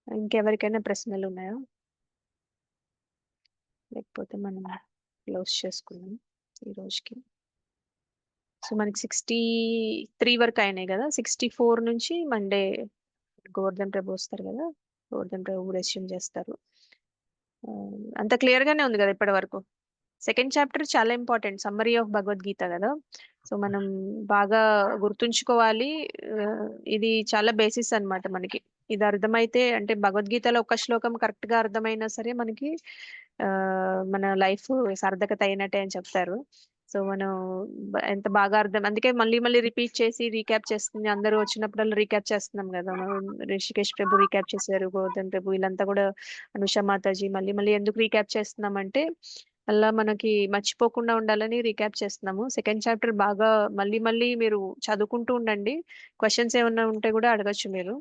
ఇంకెవరికైనా ప్రశ్నలు ఉన్నాయా? లేకపోతే మనం క్లోజ్ చేసుకుందాం ఈ రోజుకి. సో మనకి 63 వరకు అయినాయి కదా. 64 నుంచి మండే గోవర్ధన్ ప్రభు వస్తారు కదా. గోవర్ధన్ ప్రభు రెస్యూమ్ చేస్తారు. అంత క్లియర్ గానే ఉంది కదా ఇప్పటి వరకు. సెకండ్ చాప్టర్ చాలా ఇంపార్టెంట్, సమ్మరీ ఆఫ్ భగవద్గీత కదా. సో మనం బాగా గుర్తుంచుకోవాలి. ఇది చాలా బేసిస్ అన్నమాట మనకి. ఇది అర్థమైతే అంటే భగవద్గీతలో ఒక శ్లోకం కరెక్ట్ గా అర్థమైనా సరే మనకి మన లైఫ్ సార్థకత అయినట్టే అని చెప్తారు. సో మనం ఎంత బాగా అర్థం, అందుకే మళ్ళీ మళ్ళీ రిపీట్ చేసి రీక్యాప్ చేస్తుంది. అందరూ వచ్చినప్పుడల్లా రీక్యాప్ చేస్తున్నాం కదా. రిషికేష్ ప్రభు రీక్యాప్ చేశారు, గోవర్ధన్ ప్రభు, వీళ్ళంతా కూడా, అనుష మాతాజీ మళ్ళీ మళ్ళీ ఎందుకు రీక్యాప్ చేస్తున్నామంటే అలా మనకి మర్చిపోకుండా ఉండాలని రీక్యాప్ చేస్తున్నాము. సెకండ్ చాప్టర్ బాగా మళ్ళీ మళ్ళీ మీరు చదువుకుంటూ ఉండండి. క్వశ్చన్స్ ఏమన్నా ఉంటే కూడా అడగచ్చు మీరు.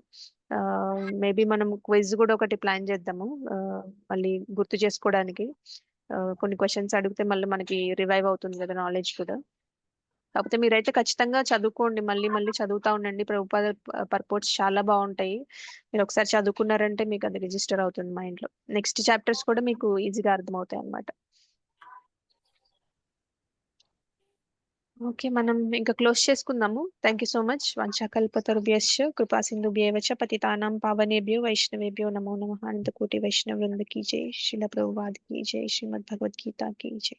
మేబీ మనం క్విజ్ కూడా ఒకటి ప్లాన్ చేద్దాము మళ్ళీ గుర్తు చేసుకోవడానికి. కొన్ని క్వశ్చన్స్ అడిగితే మళ్ళీ మనకి రివైవ్ అవుతుంది కదా నాలెడ్జ్ కూడా. కాకపోతే మీరైతే ఖచ్చితంగా చదువుకోండి, మళ్ళీ మళ్ళీ చదువుతా ఉండండి. ప్రభుపాద పర్పోర్ట్స్ చాలా బాగుంటాయి. మీరు ఒకసారి చదువుకున్నారంటే మీకు అది రిజిస్టర్ అవుతుంది మైండ్ లో. నెక్స్ట్ చాప్టర్స్ కూడా మీకు ఈజీగా అర్థమవుతాయి అన్నమాట. ఓకే, మనం ఇంకా క్లోజ్ చేసుకుందాము. Thank you so much. వంశాకల్పతరుభ్యశ్చ కృపా సింధుభ్యేవచ పతితానాం పావనేభ్యో వైష్ణవేభ్యో నమో నమః. అనంతకోటి వైష్ణవ వృంద కీ జై. శ్రీల ప్రభుపాద కీ జై. శ్రీమద్ భగవద్గీత కీ జై.